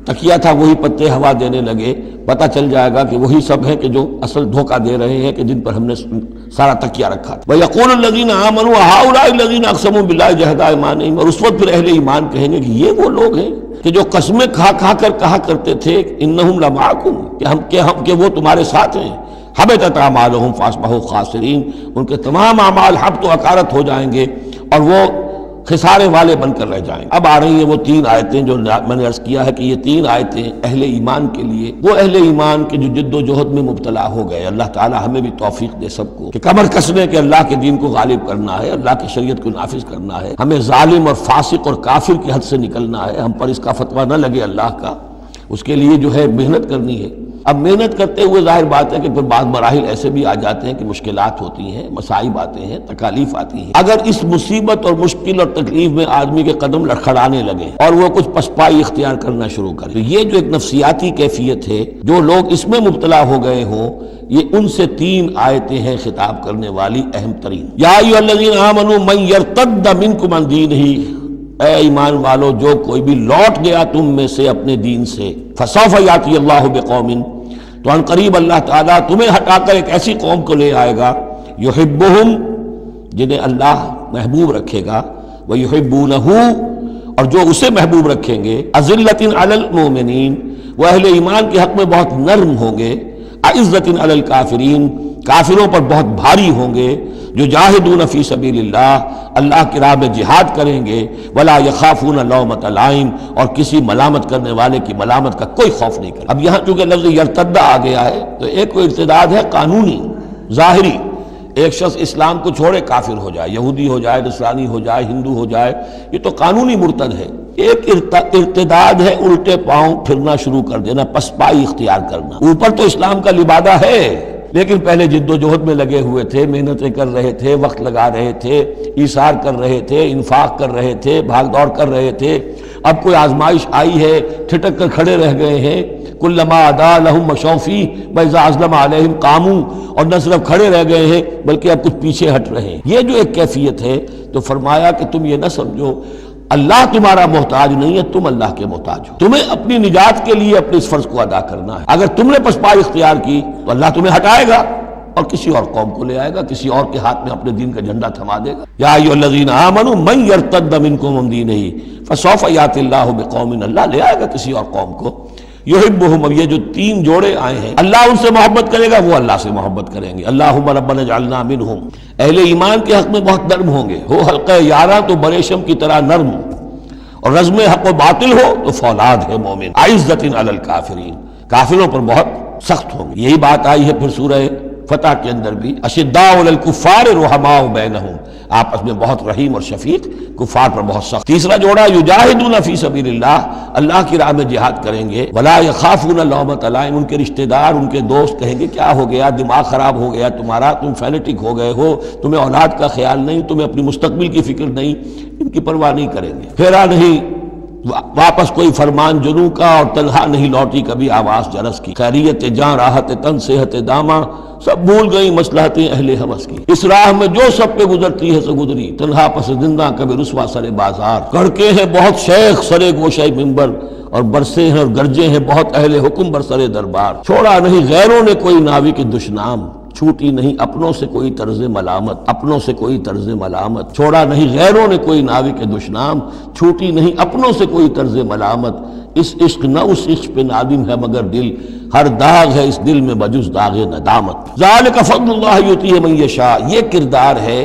Speaker 1: تکیہ تھا وہی پتے ہوا دینے لگے، پتہ چل جائے گا کہ وہی سب ہیں کہ جو اصل دھوکہ دے رہے ہیں کہ جن پر ہم نے سارا تکیہ رکھا تھا۔ وَيَقُولُ الَّذِينَ آمَنُوا هَؤُلَاءِ الَّذِينَ أَقْسَمُوا بِاللَّهِ جَهْدَ أَيْمَانِهِمْ، اور اس وقت پھر اہل ایمان کہیں گے کہ یہ وہ لوگ ہیں کہ جو قسمیں کھا کر کہا کرتے تھے اِنَّهُمْ لَمَعَكُمْ، کہ وہ تمہارے ساتھ ہیں۔ حَبِطَتْ أَعْمَالُهُمْ فَأَصْبَحُوا خَاسِرِينَ، ان کے تمام اعمال حبط و اکارت ہو جائیں گے اور وہ خسارے والے بن کر رہ جائیں۔ اب آ رہی ہیں وہ تین آیتیں جو میں نے عرض کیا ہے کہ یہ تین آیتیں اہل ایمان کے لیے، وہ اہل ایمان کے جو جد و جہد میں مبتلا ہو گئے، اللہ تعالی ہمیں بھی توفیق دے سب کو کہ کمر کسنے کے اللہ کے دین کو غالب کرنا ہے، اللہ کی شریعت کو نافذ کرنا ہے، ہمیں ظالم اور فاسق اور کافر کی حد سے نکلنا ہے، ہم پر اس کا فتویٰ نہ لگے اللہ کا، اس کے لیے جو ہے محنت کرنی ہے۔ اب محنت کرتے ہوئے ظاہر بات ہے کہ پھر بعض مراحل ایسے بھی آ جاتے ہیں کہ مشکلات ہوتی ہیں، مصائب آتے ہیں، تکالیف آتی ہیں۔ اگر اس مصیبت اور مشکل اور تکلیف میں آدمی کے قدم لڑکھڑانے لگے اور وہ کچھ پسپائی اختیار کرنا شروع کرے، تو یہ جو ایک نفسیاتی کیفیت ہے، جو لوگ اس میں مبتلا ہو گئے ہوں، یہ ان سے تین آیتیں ہیں خطاب کرنے والی اہم ترین۔ یا ایھا الذین آمنوا من یرتد منکم عن دینہ، اے ایمان والو جو کوئی بھی لوٹ گیا تم میں سے اپنے دین سے، فسوف یاتی اللہ بقوم، تو ان قریب اللہ تعالیٰ تمہیں ہٹا کر ایک ایسی قوم کو لے آئے گا، یحبہم، جنہیں اللہ محبوب رکھے گا، ویحبونہ، اور جو اسے محبوب رکھیں گے، اذلۃ علی المؤمنین، وہ اہل ایمان کے حق میں بہت نرم ہوں گے، اعزۃ علی الکافرین، کافروں پر بہت بھاری ہوں گے جو جاہدون فی سبیل اللہ کی راہ میں جہاد کریں گے، ولا یخافون لومۃ لائم، اور کسی ملامت کرنے والے کی ملامت کا کوئی خوف نہیں کرے۔ اب یہاں چونکہ لفظ یرتد آ گیا ہے تو ایک کوئی ارتداد ہے قانونی ظاہری، ایک شخص اسلام کو چھوڑے کافر ہو جائے، یہودی ہو جائے، نصرانی ہو جائے، ہندو ہو جائے، یہ تو قانونی مرتد ہے۔ ایک ارتداد ہے الٹے پاؤں پھرنا شروع کر دینا، پسپائی اختیار کرنا۔ اوپر تو اسلام کا لبادہ ہے لیکن پہلے جد و جہد میں لگے ہوئے تھے، محنتیں کر رہے تھے، وقت لگا رہے تھے، ایثار کر رہے تھے، انفاق کر رہے تھے، بھاگ دوڑ کر رہے تھے، اب کوئی آزمائش آئی ہے ٹھٹک کر کھڑے رہ گئے ہیں۔ کلما ادا لہم مشوفی واذا ازلم علیہم قاموا، اور نہ صرف کھڑے رہ گئے ہیں بلکہ اب کچھ پیچھے ہٹ رہے ہیں۔ یہ جو ایک کیفیت ہے تو فرمایا کہ تم یہ نہ سمجھو اللہ تمہارا محتاج نہیں ہے، تم اللہ کے محتاج ہو، تمہیں اپنی نجات کے لیے اپنے اس فرض کو ادا کرنا ہے۔ اگر تم نے پسپائی اختیار کی تو اللہ تمہیں ہٹائے گا اور کسی اور قوم کو لے آئے گا، کسی اور کے ہاتھ میں اپنے دین کا جھنڈا تھما دے گا۔ یا ایھا الذین آمنوا من یرتد منکم عن دینہ فسوف یأتی اللہ بقوم، اللہ لے آئے گا کسی اور قوم کو یحبہم۔ اب یہ جو تین جوڑے آئے ہیں، اللہ ان سے محبت کرے گا، وہ اللہ سے محبت کریں گے۔ اللہم ربنا اجعلنا منہم، اہل ایمان کے حق میں بہت نرم ہوں گے، ہو حلقہ یارہ تو بریشم کی طرح نرم، اور رزم حق و باطل ہو تو فولاد ہے مومن، عزت علی الکافرین، کافروں پر بہت سخت ہوں گے۔ یہی بات آئی ہے پھر سورہ فتح کے اندر بھی، اشداء علی الکفار رحماء بینہم، آپس میں بہت رحیم اور شفیق، کفار پر بہت سخت۔ تیسرا جوڑا یجاہدون فی سبیل اللہ کی راہ میں جہاد کریں گے، ولا یخافون لومۃ لائم، ان کے رشتہ دار، ان کے دوست کہیں گے کیا ہو گیا، دماغ خراب ہو گیا تمہارا، تم فینیٹک ہو گئے ہو، تمہیں اولاد کا خیال نہیں، تمہیں اپنی مستقبل کی فکر نہیں، ان کی پرواہ نہیں کریں گے۔ پھیرا نہیں واپس کوئی فرمان جنوں کا، اور تنہا نہیں لوٹی کبھی آواز جرس کی، خیریت جاں راحت تن صحت داماں، سب بھول گئی مصلحتیں اہل ہوس کی، اس راہ میں جو سب پہ گزرتی ہے سو گزری، تنہا پس زندہ کبھی رسوا سر بازار، کڑکے ہیں بہت شیخ سرے گوشہ ممبر، اور برسے ہیں اور گرجے ہیں بہت اہل حکم بر سرے دربار، چھوڑا نہیں غیروں نے کوئی ناوی کے دشنام، چھوٹی نہیں اپنوں سے کوئی طرز ملامت، اپنوں سے کوئی طرز ملامت، چھوڑا نہیں غیروں نے کوئی ناوی کے دشنام، چھوٹی نہیں اپنوں سے کوئی طرز ملامت، اس عشق نہ اس عشق پہ نادم ہے مگر دل، ہر داغ ہے اس دل میں بجز داغ ندامت۔ ذالک فضل اللہ یؤتیہ من یشاء، یہ کردار ہے،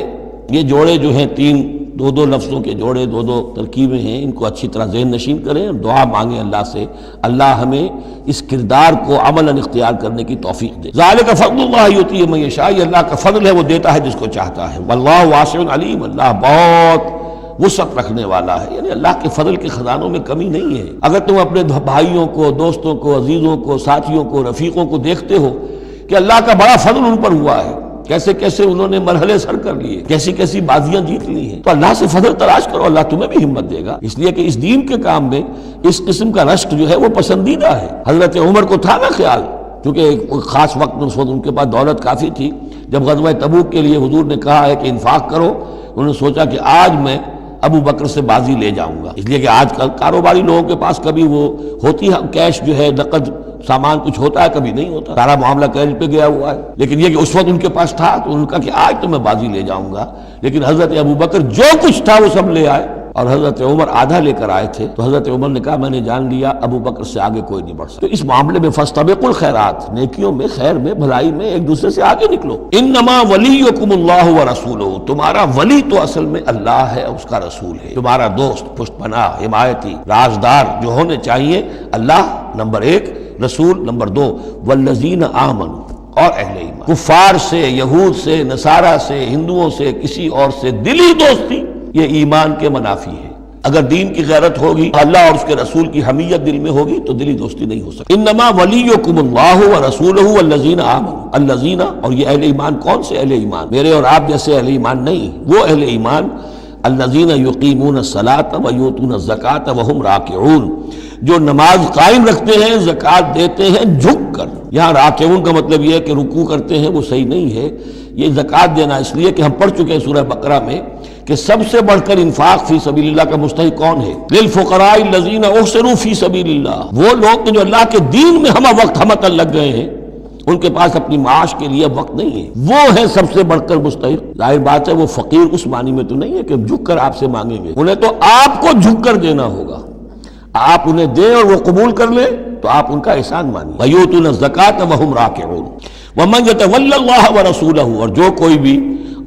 Speaker 1: یہ جوڑے جو ہیں تین دو دو لفظوں کے جوڑے، دو دو ترکیبیں ہیں، ان کو اچھی طرح ذہن نشین کریں اور دعا مانگیں اللہ سے، اللہ ہمیں اس کردار کو عملاً اختیار کرنے کی توفیق دے۔ ذالک فضل اللہ یؤتیہ من یشاء، یہ اللہ کا فضل ہے، وہ دیتا ہے جس کو چاہتا ہے، واللہ واسع علیم، اللہ بہت وسعت رکھنے والا ہے، یعنی اللہ کے فضل کے خزانوں میں کمی نہیں ہے۔ اگر تم اپنے بھائیوں کو، دوستوں کو، عزیزوں کو، ساتھیوں کو، رفیقوں کو دیکھتے ہو کہ اللہ کا بڑا فضل ان پر ہوا ہے، کیسے کیسے انہوں نے مرحلے سر کر لیے، کیسی کیسی بازیاں جیت لی ہیں، تو اللہ سے فضل تلاش کرو، اللہ تمہیں بھی ہمت دے گا، اس لیے کہ اس دین کے کام میں اس قسم کا رشک جو ہے وہ پسندیدہ ہے۔ حضرت عمر کو تھا نا خیال، کیونکہ ایک خاص وقت میں اس وقت ان کے پاس دولت کافی تھی، جب غزوہ تبوک کے لیے حضور نے کہا ہے کہ انفاق کرو، انہوں نے سوچا کہ آج میں ابو بکر سے بازی لے جاؤں گا، اس لیے کہ آج کل کاروباری لوگوں کے پاس کبھی وہ ہوتی ہے کیش جو ہے، نقد سامان کچھ ہوتا ہے، کبھی نہیں ہوتا، سارا معاملہ کیش پہ گیا ہوا ہے، لیکن یہ کہ اس وقت ان کے پاس تھا تو انہوں نے کہا کہ آج تو میں بازی لے جاؤں گا، لیکن حضرت ابو بکر جو کچھ تھا وہ سب لے آئے، اور حضرت عمر آدھا لے کر آئے تھے، تو حضرت عمر نے کہا میں نے جان لیا ابو بکر سے آگے کوئی نہیں بڑھ سکتا۔ تو اس معاملے میں فاستبقوا الخیرات، نیکیوں میں، خیر میں، بھلائی میں ایک دوسرے سے آگے نکلو۔ انما ولیکم اللہ ورسولہ، تمہارا ولی تو اصل میں اللہ ہے، اس کا رسول ہے، تمہارا دوست، پشت پناہ، حمایتی، رازدار جو ہونے چاہیے اللہ نمبر ایک، رسول نمبر دو، والذین آمنوا، اور اہل ایمان۔ کفار سے، یہود سے، نصارہ سے، ہندوؤں سے، کسی اور سے دلی دوستی یہ ایمان کے منافی ہے۔ اگر دین کی غیرت ہوگی، اللہ اور اس کے رسول کی حمیت دل میں ہوگی تو دلی دوستی نہیں ہو سکتی۔ انما ولیکم اللہ ورسولہ والذین آمنوا، الذین، اور یہ اہل ایمان کون سے اہل ایمان؟ میرے اور آپ جیسے اہل ایمان نہیں، وہ اہل ایمان الذین یقیمون الصلاۃ ویؤتون الزکاۃ وہم راکعون، جو نماز قائم رکھتے ہیں، زکوٰۃ دیتے ہیں جھک کر۔ یہاں راکعون کا مطلب یہ ہے کہ رکوع کرتے ہیں، وہ صحیح نہیں ہے، یہ زکوٰۃ دینا اس لیے کہ ہم پڑھ چکے ہیں سورہ بقرہ میں کہ سب سے بڑھ کر انفاق فی سبیل اللہ کا مستحق کون ہے؟ للفقراء الذین احسنوا فی سبیل اللہ، وہ لوگ جو اللہ کے دین میں ہمہ وقت ہمہ لگ گئے ہیں، ان کے پاس اپنی معاش کے لیے وقت نہیں ہے، وہ ہے سب سے بڑھ کر مستحق۔ ظاہر بات ہے وہ فقیر اس معنی میں تو نہیں ہے کہ جھک کر آپ سے مانگیں گے، انہیں تو آپ کو جھک کر دینا ہوگا، آپ انہیں دیں اور وہ قبول کر لیں تو آپ ان کا احسان مانیے۔ وَيُؤْتُونَ الزَّكَاةَ وَهُمْ رَاكِعُونَ۔ وَمَنْ يَتَوَلَّ اللَّهَ وَرَسُولَهُ، اور جو کوئی بھی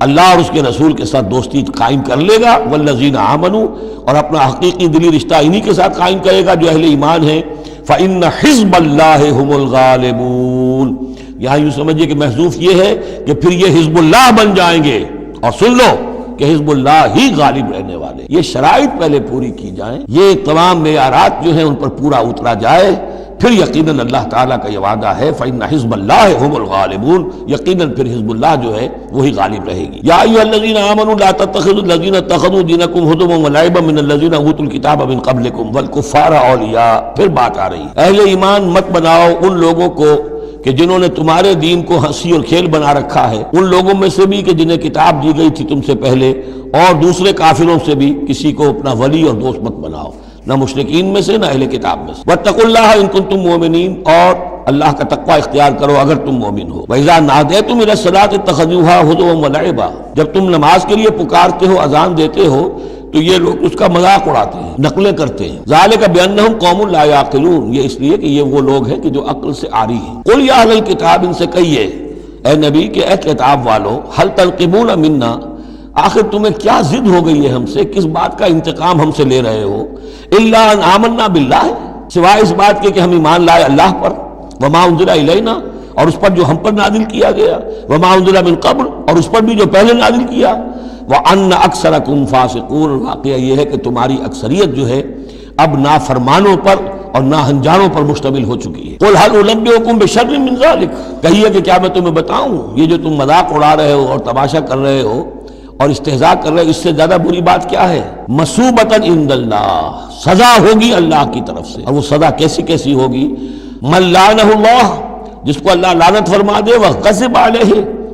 Speaker 1: اللہ اور اس کے رسول کے ساتھ دوستی قائم کر لے گا، وَالَّذِينَ آمَنُوا، اور اپنا حقیقی دلی رشتہ انہی کے ساتھ قائم کرے گا جو اہل ایمان ہیں، فَإِنَّ حِزْبَ اللَّهِ هُمُ الْغَالِبُونَ، یہاں یوں سمجھیے کہ محذوف یہ ہے کہ پھر یہ حزب اللہ بن جائیں گے، اور سن لو کہ حزب اللہ ہی غالب رہنے والے۔ یہ شرائط پہلے پوری کی جائیں، یہ تمام معیارات جو ہیں ان پر پورا اترا جائے، پھر یقیناً اللہ تعالیٰ کا یہ وعدہ ہے فَإِنَّ حِزْبَ اللَّهِ هُمُ الْغَالِبُونَ، یقیناً پھر حزب اللہ جو ہے وہی غالب رہے گی۔ یا ایھا الذین آمنوا لا تتخذوا الذین اتخذوا دینکم ھزوا ولعبا من الذین اوتوا الکتاب من قبلکم والکفار اولیاء، پھر بات آ رہی ہے، اہل ایمان مت بناؤ ان لوگوں کو کہ جنہوں نے تمہارے دین کو ہنسی اور کھیل بنا رکھا ہے، ان لوگوں میں سے بھی کہ جنہیں کتاب دی گئی تھی تم سے پہلے، اور دوسرے کافروں سے بھی کسی کو اپنا ولی اور دوست مت بناؤ، نہ مشرکین میں سے نہ اہل کتاب میں سے۔ واتقوا اللہ ان کنتم مؤمنین، اور اللہ کا تقوی اختیار کرو اگر تم مومن ہو۔ وَإِذَا نَادَيْتُمْ إِلَى الصَّلَاةِ اتَّخَذُوهَا هُزُوًا وَلَعِبًا، جب تم نماز کے لیے پکارتے ہو، اذان دیتے ہو، تو یہ لوگ اس کا مذاق اڑاتے ہیں، نقلیں کرتے ہیں۔ ذَلِكَ بِأَنَّهُمْ قَوْمٌ لَا يَعْقِلُونَ، یہ اس لیے کہ یہ وہ لوگ ہیں کہ جو عقل سے عاری ہیں۔ قُلْ يَا أَهْلَ الْكِتَابِ، ان سے کہیے اے نبی کہ اے کتاب والو، هَلْ تَنْقِمُونَ مِنَّا، آخر تمہیں کیا ضد ہو گئی ہے ہم سے، کس بات کا انتقام ہم سے لے رہے ہو؟ إِلَّا أَنْ آمَنَّا بِاللَّهِ، سوائے اس بات کے کہ ہم ایمان لائے اللہ پر، وَمَا أُنزِلَ إِلَيْنَا، اور اس پر جو ہم پر نازل کیا گیا، وَمَا أُنزِلَ مِن قَبْلُ، اور اس پر بھی جو پہلے نازل کیا، وَأَنَّ أَكْثَرَكُمْ فَاسِقُونَ، واقعہ یہ ہے کہ تمہاری اکثریت جو ہے اب نافرمانوں پر اور ناہنجاروں پر مشتمل ہو چکی ہے۔ قُلْ هَلْ أُنَبِّئُكُم بِشَرٍّ مِّن ذَلِكَ، کہیے کہ کیا میں تمہیں بتاؤں یہ جو تم مذاق اڑا رہے ہو اور تماشا کر رہے ہو اور استہزاء کر رہے ہو، اس سے زیادہ بری بات کیا ہے؟ مَثُوبَةً عِندَ اللَّهِ، سزا ہوگی اللہ کی طرف سے، اور وہ سزا کیسی کیسی ہوگی؟ مَن لَعَنَهُ اللَّهُ، جس کو اللہ لعنت فرما دے، وَغَضِبَ عَلَيْهِ،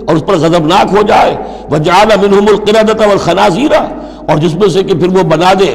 Speaker 1: اور اس پر غضبناک ہو جائے، وَجَعَلَ مِنْهُمُ الْقِرَدَةَ وَالْخَنَازِيرَ، اور جس میں سے کہ پھر وہ بنا دے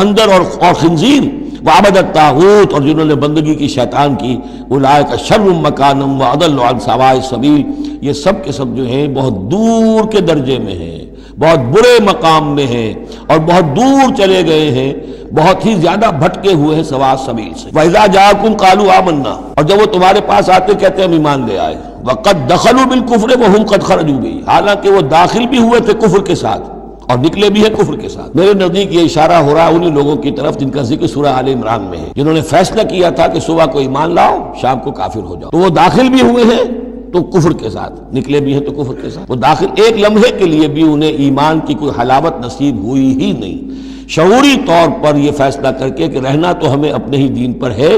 Speaker 1: بندر اور خنزیر، وَعَبَدَ الطَّاغُوتَ، اور جنہوں نے بندگی کی شیطان کی، أُولَٰئِكَ شَرٌّ مَّكَانًا وَأَضَلُّ عَن سَوَاءِ السَّبِيلِ، یہ سب کے سب جو ہیں بہت دور کے درجے میں ہیں، بہت برے مقام میں ہیں، اور بہت دور چلے گئے ہیں، بہت ہی زیادہ بھٹکے ہوئے ہیں سواء السبیل سے۔ وَإِذَا جَاءَكُمْ قَالُوا آمَنَّا، اور جب وہ تمہارے پاس آتے کہتے ہیں ہم ایمان لے آئے، وَقَدْ دَخَلُوا بِالْكُفْرِ وَهُمْ قَدْ خَرَجُوا بِهِ، حالانکہ وہ داخل بھی ہوئے تھے کفر کے ساتھ اور نکلے بھی ہیں کفر کے ساتھ۔ میرے نزدیک یہ اشارہ ہو رہا ہے انہی لوگوں کی طرف جن کا ذکر سورہ آل عمران میں ہے، جنہوں نے فیصلہ کیا تھا کہ صبح کو ایمان لاؤ، شام کو کافر ہو جاؤ، تو وہ داخل بھی ہوئے ہیں تو کفر کے ساتھ، نکلے بھی ہیں تو کفر کے ساتھ۔ وہ داخل ایک لمحے کے لیے بھی انہیں ایمان کی کوئی حلاوت نصیب ہوئی ہی نہیں، شعوری طور پر یہ فیصلہ کر کے کہ رہنا تو ہمیں اپنے ہی دین پر ہے،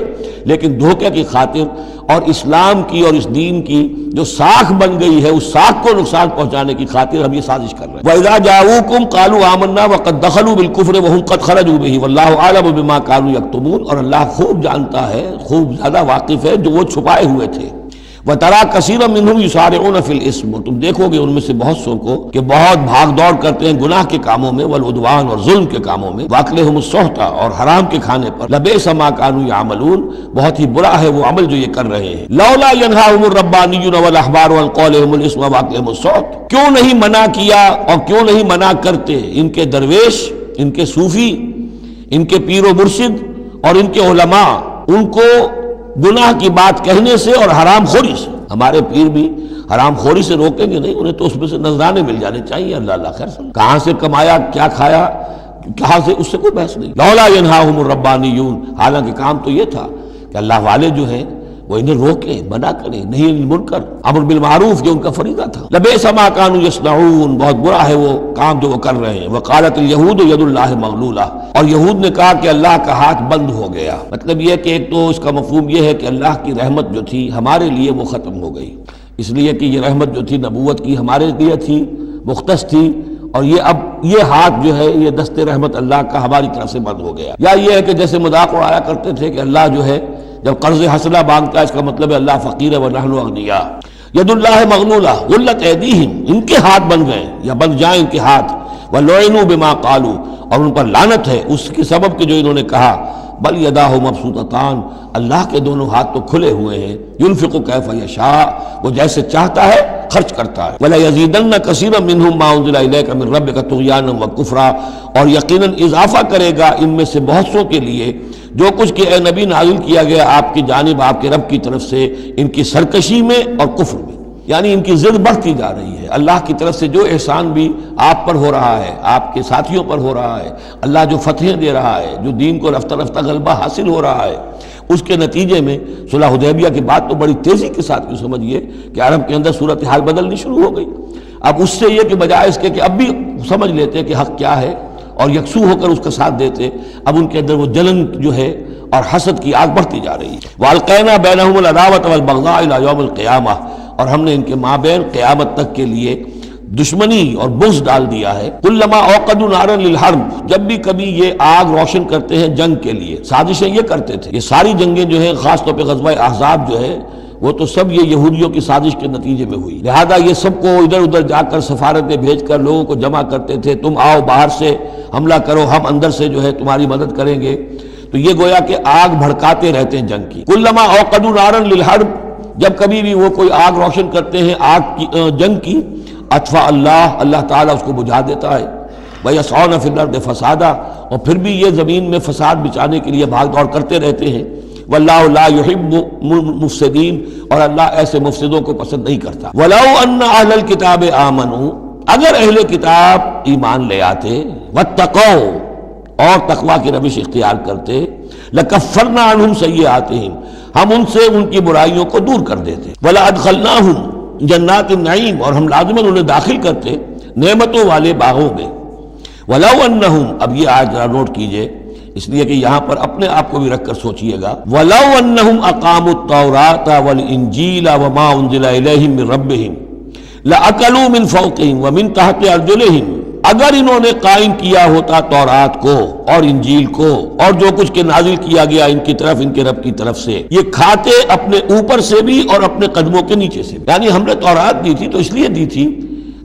Speaker 1: لیکن دھوکے کی خاطر اور اسلام کی اور اس دین کی جو ساکھ بن گئی ہے اس ساکھ کو نقصان پہنچانے کی خاطر ہم یہ سازش کر رہے ہیں۔ وَإِذَا جَاءُوكُمْ قَالُوا آمَنَّا وَقَدْ دَخَلُوا بِالْكُفْرِ وَهُمْ قَدْ خَرَجُوا بِهِ وَاللَّهُ أَعْلَمُ بِمَا كَانُوا يَكْتُمُونَ، اور اللہ خوب جانتا ہے، خوب زیادہ واقف ہے جو وہ چھپائے ہوئے تھے۔ وَتَرَىٰ كَثِيرًا مِّنْهُمْ يُسَارِعُونَ فِي الْإِثْمِ، اور تم دیکھو گے ان میں سے بہت سو کو کہ بہت بھاگ دوڑ کرتے ہیں گناہ کے کاموں میں، والعدوان، اور ظلم کے کاموں میں، وَأَكْلِهِمُ السُّحْتَ، اور حرام کے کھانے پر، لَبِئْسَ مَا كَانُوا يَعْمَلُونَ، بہت ہی برا ہے وہ عمل جو یہ کر رہے ہیں۔ لَوْلَا يَنْهَاهُمُ الرَّبَّانِيُّونَ وَالْأَحْبَارُ عَنْ قَوْلِهِمُ الْإِثْمَ وَأَكْلِهِمُ السُّحْتَ، کیوں نہیں منع کیا اور کیوں نہیں منع کرتے ان کے درویش، ان کے صوفی، ان کے پیر و مرشد اور ان کے علماء ان کو گناہ کی بات کہنے سے اور حرام خوری سے۔ ہمارے پیر بھی حرام خوری سے روکیں گے نہیں، انہیں تو اس میں سے نذرانے مل جانے چاہیے، اللہ اللہ خیر سن، کہاں سے کمایا، کیا کھایا، کہاں سے، اس سے کوئی بحث نہیں۔ لولا ینہاہم الربانیون، حالانکہ کام تو یہ تھا کہ اللہ والے جو ہیں وہ انہیں روکیں، منع کریں، نہیں المنکر، امر بالمعروف جو ان کا فریضہ تھا۔ لبئس ما كانوا يصنعون، بہت برا ہے وہ کام جو وہ کر رہے ہیں۔ وقالت اليهود يد الله مغلولہ، اور یہود نے کہا کہ اللہ کا ہاتھ بند ہو گیا، مطلب یہ کہ ایک تو اس کا مفہوم یہ ہے کہ اللہ کی رحمت جو تھی ہمارے لیے وہ ختم ہو گئی، اس لیے کہ یہ رحمت جو تھی نبوت کی ہمارے لیے تھی، مختص تھی، اور یہ اب یہ ہاتھ جو ہے یہ دست رحمت اللہ کا ہماری طرف سے بند ہو گیا۔ یا یہ ہے کہ جیسے مذاق اڑایا کرتے تھے کہ اللہ جو ہے جب قرض حسنہ مانگتا ہے اس کا مطلب ہے اللہ فقیر ہے ونحن اغنیاء۔ ید اللہ مغلولہ غلت ایدیہم، ان کے ہاتھ بن گئے یا بن جائیں ان کے ہاتھ، ولعنوا بما قالوا، اور ان پر لعنت ہے اس کے سبب کہ جو انہوں نے کہا۔ بل یداہ مبسوطتان، اللہ کے دونوں ہاتھ تو کھلے ہوئے ہیں، ينفق کیف یشاء، وہ جیسے چاہتا ہے خرچ کرتا ہے۔ وَلَيَزِيدَنَّ كَثِيرًا مِّنْهُمْ مَا أُنزِلَ إِلَيْكَ مِن رَّبِّكَ طُغْيَانًا وَكُفْرًا، اور یقیناً اضافہ کرے گا ان میں سے بہت سو کے لیے جو کچھ کہ اے نبی نازل کیا گیا آپ کی جانب آپ کے رب کی طرف سے، ان کی سرکشی میں اور کفر میں۔ یعنی ان کی ضد بڑھتی جا رہی ہے۔ اللہ کی طرف سے جو احسان بھی آپ پر ہو رہا ہے، آپ کے ساتھیوں پر ہو رہا ہے، اللہ جو فتحیں دے رہا ہے، جو دین کو رفتہ رفتہ غلبہ حاصل ہو رہا ہے، اس کے نتیجے میں صلح حدیبیہ کی بات تو بڑی تیزی کے ساتھ یوں سمجھیے کہ عرب کے اندر صورتحال بدلنی شروع ہو گئی۔ اب اس سے یہ کہ بجائے اس کے کہ اب بھی سمجھ لیتے کہ حق کیا ہے اور یکسو ہو کر اس کا ساتھ دیتے، اب ان کے اندر وہ جلن جو ہے اور حسد کی آگ بڑھتی جا رہی ہے۔ وَأَلْقَيْنَا بَيْنَهُمُ الْعَدَاوَةَ وَالْبَغْضَاءَ إِلَى يَوْمِ الْقِيَامَةِ، اور ہم نے ان کے مابین قیامت تک کے لیے دشمنی اور بغض ڈال دیا ہے۔ کلما اوقدوا نارا للحرب، جب بھی کبھی یہ آگ روشن کرتے ہیں جنگ کے لیے، سازشیں یہ کرتے تھے۔ یہ ساری جنگیں جو ہیں، خاص طور پہ غزوہ احزاب جو ہے، وہ تو سب یہ یہودیوں کی سازش کے نتیجے میں ہوئی۔ لہذا یہ سب کو ادھر ادھر جا کر سفارتیں بھیج کر لوگوں کو جمع کرتے تھے، تم آؤ باہر سے حملہ کرو، ہم اندر سے جو ہے تمہاری مدد کریں گے۔ تو یہ گویا کہ آگ بھڑکاتے رہتے ہیں جنگ کی۔ کلما اوقدوا نارا للحرب، جب کبھی بھی وہ کوئی آگ روشن کرتے ہیں آگ کی جنگ کی، اطفا اللہ تعالیٰ اس کو بجھا دیتا ہے۔ وَيَسْعَوْنَ فِي الْأَرْضِ فَسَادًا، اور پھر بھی یہ زمین میں فساد بچانے کے لیے بھاگ دوڑ کرتے رہتے ہیں۔ وَاللَّهُ لَا يُحِبُّ الْمُفْسِدِينَ، اور اللہ ایسے مفسدوں کو پسند نہیں کرتا۔ وَلَوْ أَنَّ أَهْلَ الْكِتَابِ آمَنُوا، اگر اہل کتاب ایمان لے آتے، وَاتَّقَوْا، اور تقوی کی روش اختیار کرتے، لَكَفَّرْنَا عَنْهُمْ سَيِّئَاتِهِمْ، ہم ان سے ان کی برائیوں کو دور کر دیتے۔ وَلَأَدْخَلْنَاهُمْ جنات النعیم، اور ہم لازماً انہیں داخل کرتے نعمتوں والے باغوں میں۔ وَلَوْ أَنَّهُمْ، اب یہ آیت ذرا نوٹ کیجئے اس لیے کہ یہاں پر اپنے آپ کو بھی رکھ کر سوچئے گا۔ وَلَوْ أَنَّهُمْ أَقَامُوا التَّوْرَاةَ وَالْإِنْجِيلَ وَمَا أُنزِلَ إِلَيْهِمْ مِنْ رَبِّهِمْ لَأَكَلُوا مِنْ فَوْقِهِمْ وَمِنْ تَحْتِ أَرْجُلِهِمْ، اگر انہوں نے قائم کیا ہوتا تورات کو اور انجیل کو اور جو کچھ کے نازل کیا گیا ان کی طرف، ان کے رب کی طرف سے، یہ کھاتے اپنے اوپر سے بھی اور اپنے قدموں کے نیچے سے بھی۔ یعنی ہم نے تورات دی تھی تو اس لیے دی تھی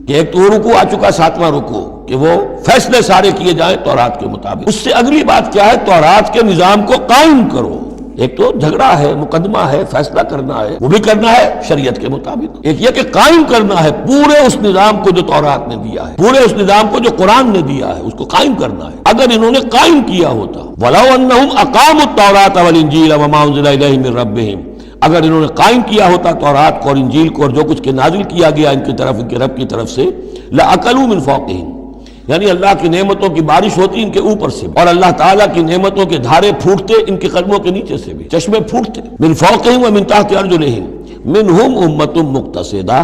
Speaker 1: کہ ایک تو رکوع آ چکا، 7واں رکوع، کہ وہ فیصلے سارے کیے جائیں تورات کے مطابق۔ اس سے اگلی بات کیا ہے؟ تورات کے نظام کو قائم کرو۔ ایک تو جھگڑا ہے، مقدمہ ہے، فیصلہ کرنا ہے، وہ بھی کرنا ہے شریعت کے مطابق۔ ایک یہ کہ قائم کرنا ہے پورے اس نظام کو جو تورات نے دیا ہے، پورے اس نظام کو جو قرآن نے دیا ہے، اس کو قائم کرنا ہے۔ اگر انہوں نے قائم کیا ہوتا، وَلَوْ أَنَّهُمْ أَقَامُوا التَّوْرَاةَ وَالْإِنْجِيلَ وَمَا أُنزِلَ إِلَيْهِمْ مِنْ رَبِّهِمْ، اگر انہوں نے قائم کیا ہوتا تورات کو اور انجیل کو اور جو کچھ کے نازل کیا گیا ان کی طرف، ان کے رب کی طرف سے، لَأَكَلُوا مِنْ فَوْقِهِمْ، یعنی اللہ کی نعمتوں کی بارش ہوتی ان کے اوپر سے بھی، اور اللہ تعالیٰ کی نعمتوں کے دھارے پھوٹتے ان کے قدموں کے نیچے سے بھی، چشمے پھوٹتے۔ من فوقہم ومن تحت ارجلہم منہم امۃ مقتصدہ،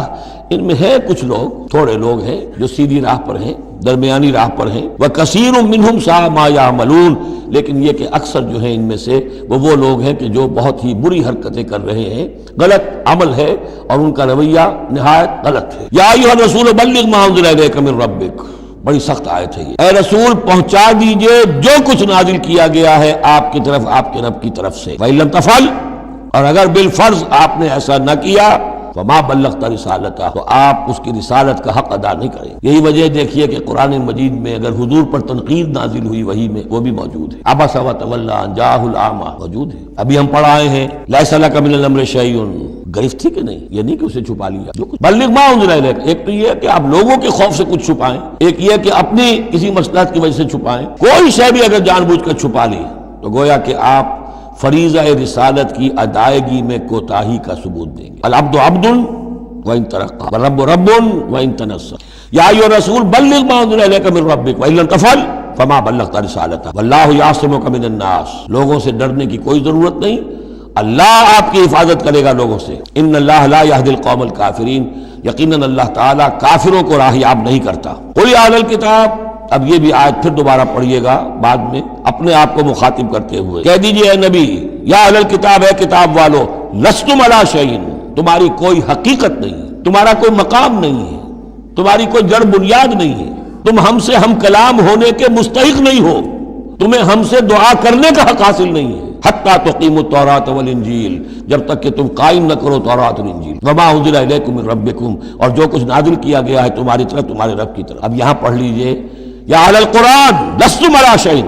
Speaker 1: ان میں ہے کچھ لوگ، تھوڑے لوگ ہیں جو سیدھی راہ پر ہیں، درمیانی راہ پر ہیں۔ وکثیر منہم ساء ما یعملون، لیکن یہ کہ اکثر جو ہیں ان میں سے وہ لوگ ہیں کہ جو بہت ہی بری حرکتیں کر رہے ہیں، غلط عمل ہے اور ان کا رویہ نہایت غلط ہے۔ یا ایھا الرسول بلغ ما انزل الیک من ربک، بڑی سخت آیت ہے یہ۔ اے رسول پہنچا دیجئے جو کچھ نازل کیا گیا ہے آپ کی طرف، آپ کے رب کی طرف سے۔ وَإِن لَمْ تَفْعَلْ، اور اگر بالفرض آپ نے ایسا نہ کیا، فَمَا بَلَّغْتَ رِسَالَتَهُ، تو آپ اس کی رسالت کا حق ادا نہیں کریں۔ یہی وجہ دیکھیے کہ قرآن مجید میں اگر حضور پر تنقید نازل ہوئی وحی میں، وہ بھی موجود ہے۔ عَبَسَ وَتَوَلَّىٰ أَن جَاءَهُ الْأَعْمَىٰ، موجود ہے۔ ابھی ہم پڑھ آئے ہیں لَيْسَ لَكَ مِنَ الْأَمْرِ شَيْءٌ، گرفت تھی کہ نہیں، یہ نہیں کہ اسے چھپا لیا۔ جو کچھ بلغ ما انزل الیک، ایک تو یہ ہے کہ آپ لوگوں کے خوف سے کچھ چھپائیں، ایک یہ کہ اپنی کسی مصلحت کی وجہ سے چھپائیں۔ کوئی شے بھی اگر جان بوجھ کر چھپا لی تو گویا کہ آپ فریضہ رسالت کی ادائیگی میں کوتاہی کا ثبوت دیں گے۔ العبد عبد وإن ترقى والرب رب وإن تنصر، یا ایھا الرسول بلغ ما انزل الیک من ربک وإن لم تفعل فما بلغت رسالته واللہ یعصمک من الناس، لوگوں سے ڈرنے کی کوئی ضرورت نہیں، اللہ آپ کی حفاظت کرے گا لوگوں سے۔ ان اللہ لا یہدی القوم الکافرین، یقیناً اللہ تعالیٰ کافروں کو راہیاب نہیں کرتا۔ قل یا اہل الکتاب، اب یہ بھی آیت پھر دوبارہ پڑھیے گا بعد میں اپنے آپ کو مخاطب کرتے ہوئے، کہہ دیجئے اے نبی، یا اہل الکتاب، اے کتاب والو، لستم علی شیء، تمہاری کوئی حقیقت نہیں ہے، تمہارا کوئی مقام نہیں ہے، تمہاری کوئی جڑ بنیاد نہیں ہے، تم ہم سے ہم کلام ہونے کے مستحق نہیں ہو، تمہیں ہم سے دعا کرنے کا حق حاصل نہیں ہے، حتیٰ تقیموا التوراۃ والانجیل، جب تک کہ تم قائم نہ کرو تورات اور انجیل، وما انزل الیکم من ربکم، اور جو کچھ نازل کیا گیا ہے تمہاری طرف، تمہارے رب کی طرف۔ اب یہاں پڑھ لیجئے، یا اہل القرآن لستم علی شیء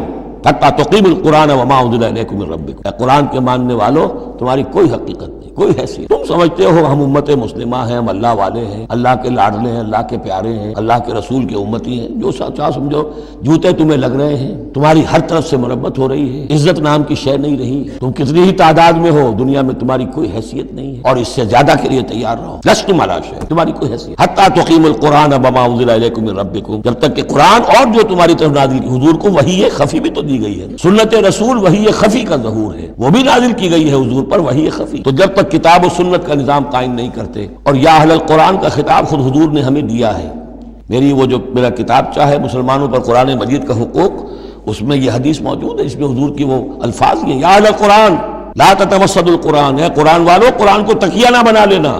Speaker 1: حتیٰ تقیموا القرآن وما انزل الیکم من ربکم، اے قرآن کے ماننے والو، تمہاری کوئی حقیقت نہیں، کوئی حیثیت. تم سمجھتے ہو ہم امت مسلمہ ہیں، ہم اللہ والے ہیں، اللہ کے لاڈلے ہیں، اللہ کے پیارے ہیں، اللہ کے رسول کے امتی ہیں. جو چاہ سمجھو. جوتے تمہیں لگ رہے ہیں، تمہاری ہر طرف سے مرمت ہو رہی ہے، عزت نام کی شے نہیں رہی. تم کتنی ہی تعداد میں ہو، دنیا میں تمہاری کوئی حیثیت نہیں ہے، اور اس سے زیادہ کے لیے تیار رہو. لستم علی شیء، تمہاری کوئی حیثیت. حتی تقیم القرآن بما انزل الیکم من ربکم، جب تک کہ قرآن اور جو تمہاری طرف نازل کی، حضور کو وحی خفی بھی تو دی گئی ہے. سنت رسول وحی خفی کا ظہور ہے، وہ بھی نازل کی گئی ہے حضور پر وحی خفی. تو جب تک کتاب و سنت کا نظام قائم نہیں کرتے، اور یا اہل القرآن کا خطاب خود حضور نے ہمیں دیا ہے. میرا کتاب چاہے مسلمانوں پر قرآن مجید کا حقوق، اس میں یہ حدیث موجود ہے، اس میں حضور کی وہ الفاظ ہیں، یا اہل القرآن لا تتوسدوا القرآن. ہے قرآن والوں، قرآن کو تکیہ نہ بنا لینا،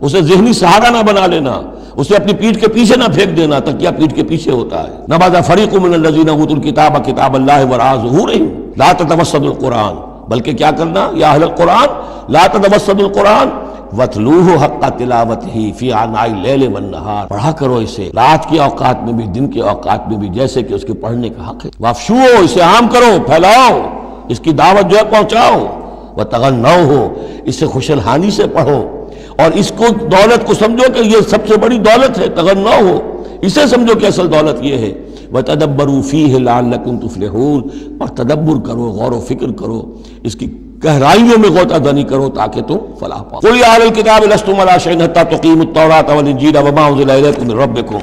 Speaker 1: اسے ذہنی سہارا نہ بنا لینا، اسے اپنی پیٹھ کے پیچھے نہ پھینک دینا. تکیہ پیٹھ کے پیچھے ہوتا ہے. نبذ فریق من الذین اوتوا الکتاب کتاب اللہ وراء ظہورہم لا تتوسدوا القرآن. بلکہ کیا کرنا، یا اہل القرآن لا تتوسدوا القرآن وَاتْلُوهُ حَقَّ تِلَاوَتِهِ فِي آنَاءِ اللَّيْلِ وَالنَّهَارِ. پڑھا کرو اسے رات کے اوقات میں بھی، دن کے اوقات میں بھی، جیسے کہ اس کے پڑھنے کا حق ہے. وَافْشُوهُ، اسے عام کرو، پھیلاؤ، اس کی دعوت جو ہے پہنچاؤ. وَتَغَنَّوْهُ، اسے خوش الحانی سے پڑھو، اور اس کو دولت کو سمجھو کہ یہ سب سے بڑی دولت ہے. تغنّوه، اسے سمجھو کہ اصل دولت یہ ہے. وَتَدَبَّرُوا فِيهِ لَعَلَّكُمْ تُفْلِحُونَ، اور تدبر کرو، غور و فکر کرو، اس کی گہرائیوں میں غوطہ دنی کرو تاکہ تم فلاح پاؤ. قُلْ يَا أَهْلَ الْكِتَابِ لَسْتُمْ عَلَىٰ شَيْءٍ حَتَّىٰ تُقِيمُوا التَّوْرَاةَ وَالْإِنجِيلَ وَمَا أُنزِلَ إِلَيْكُم مِّن رَّبِّكُمْ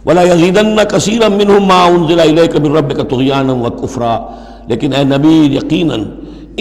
Speaker 1: وَلَا يَزِيدَنَّ كَثِيرًا مِّنْهُم مَّا أُنزِلَ إِلَيْكَ مِن رَّبِّكَ طُغْيَانًا وَكُفْرًا. لیکن اے نبی، یقیناً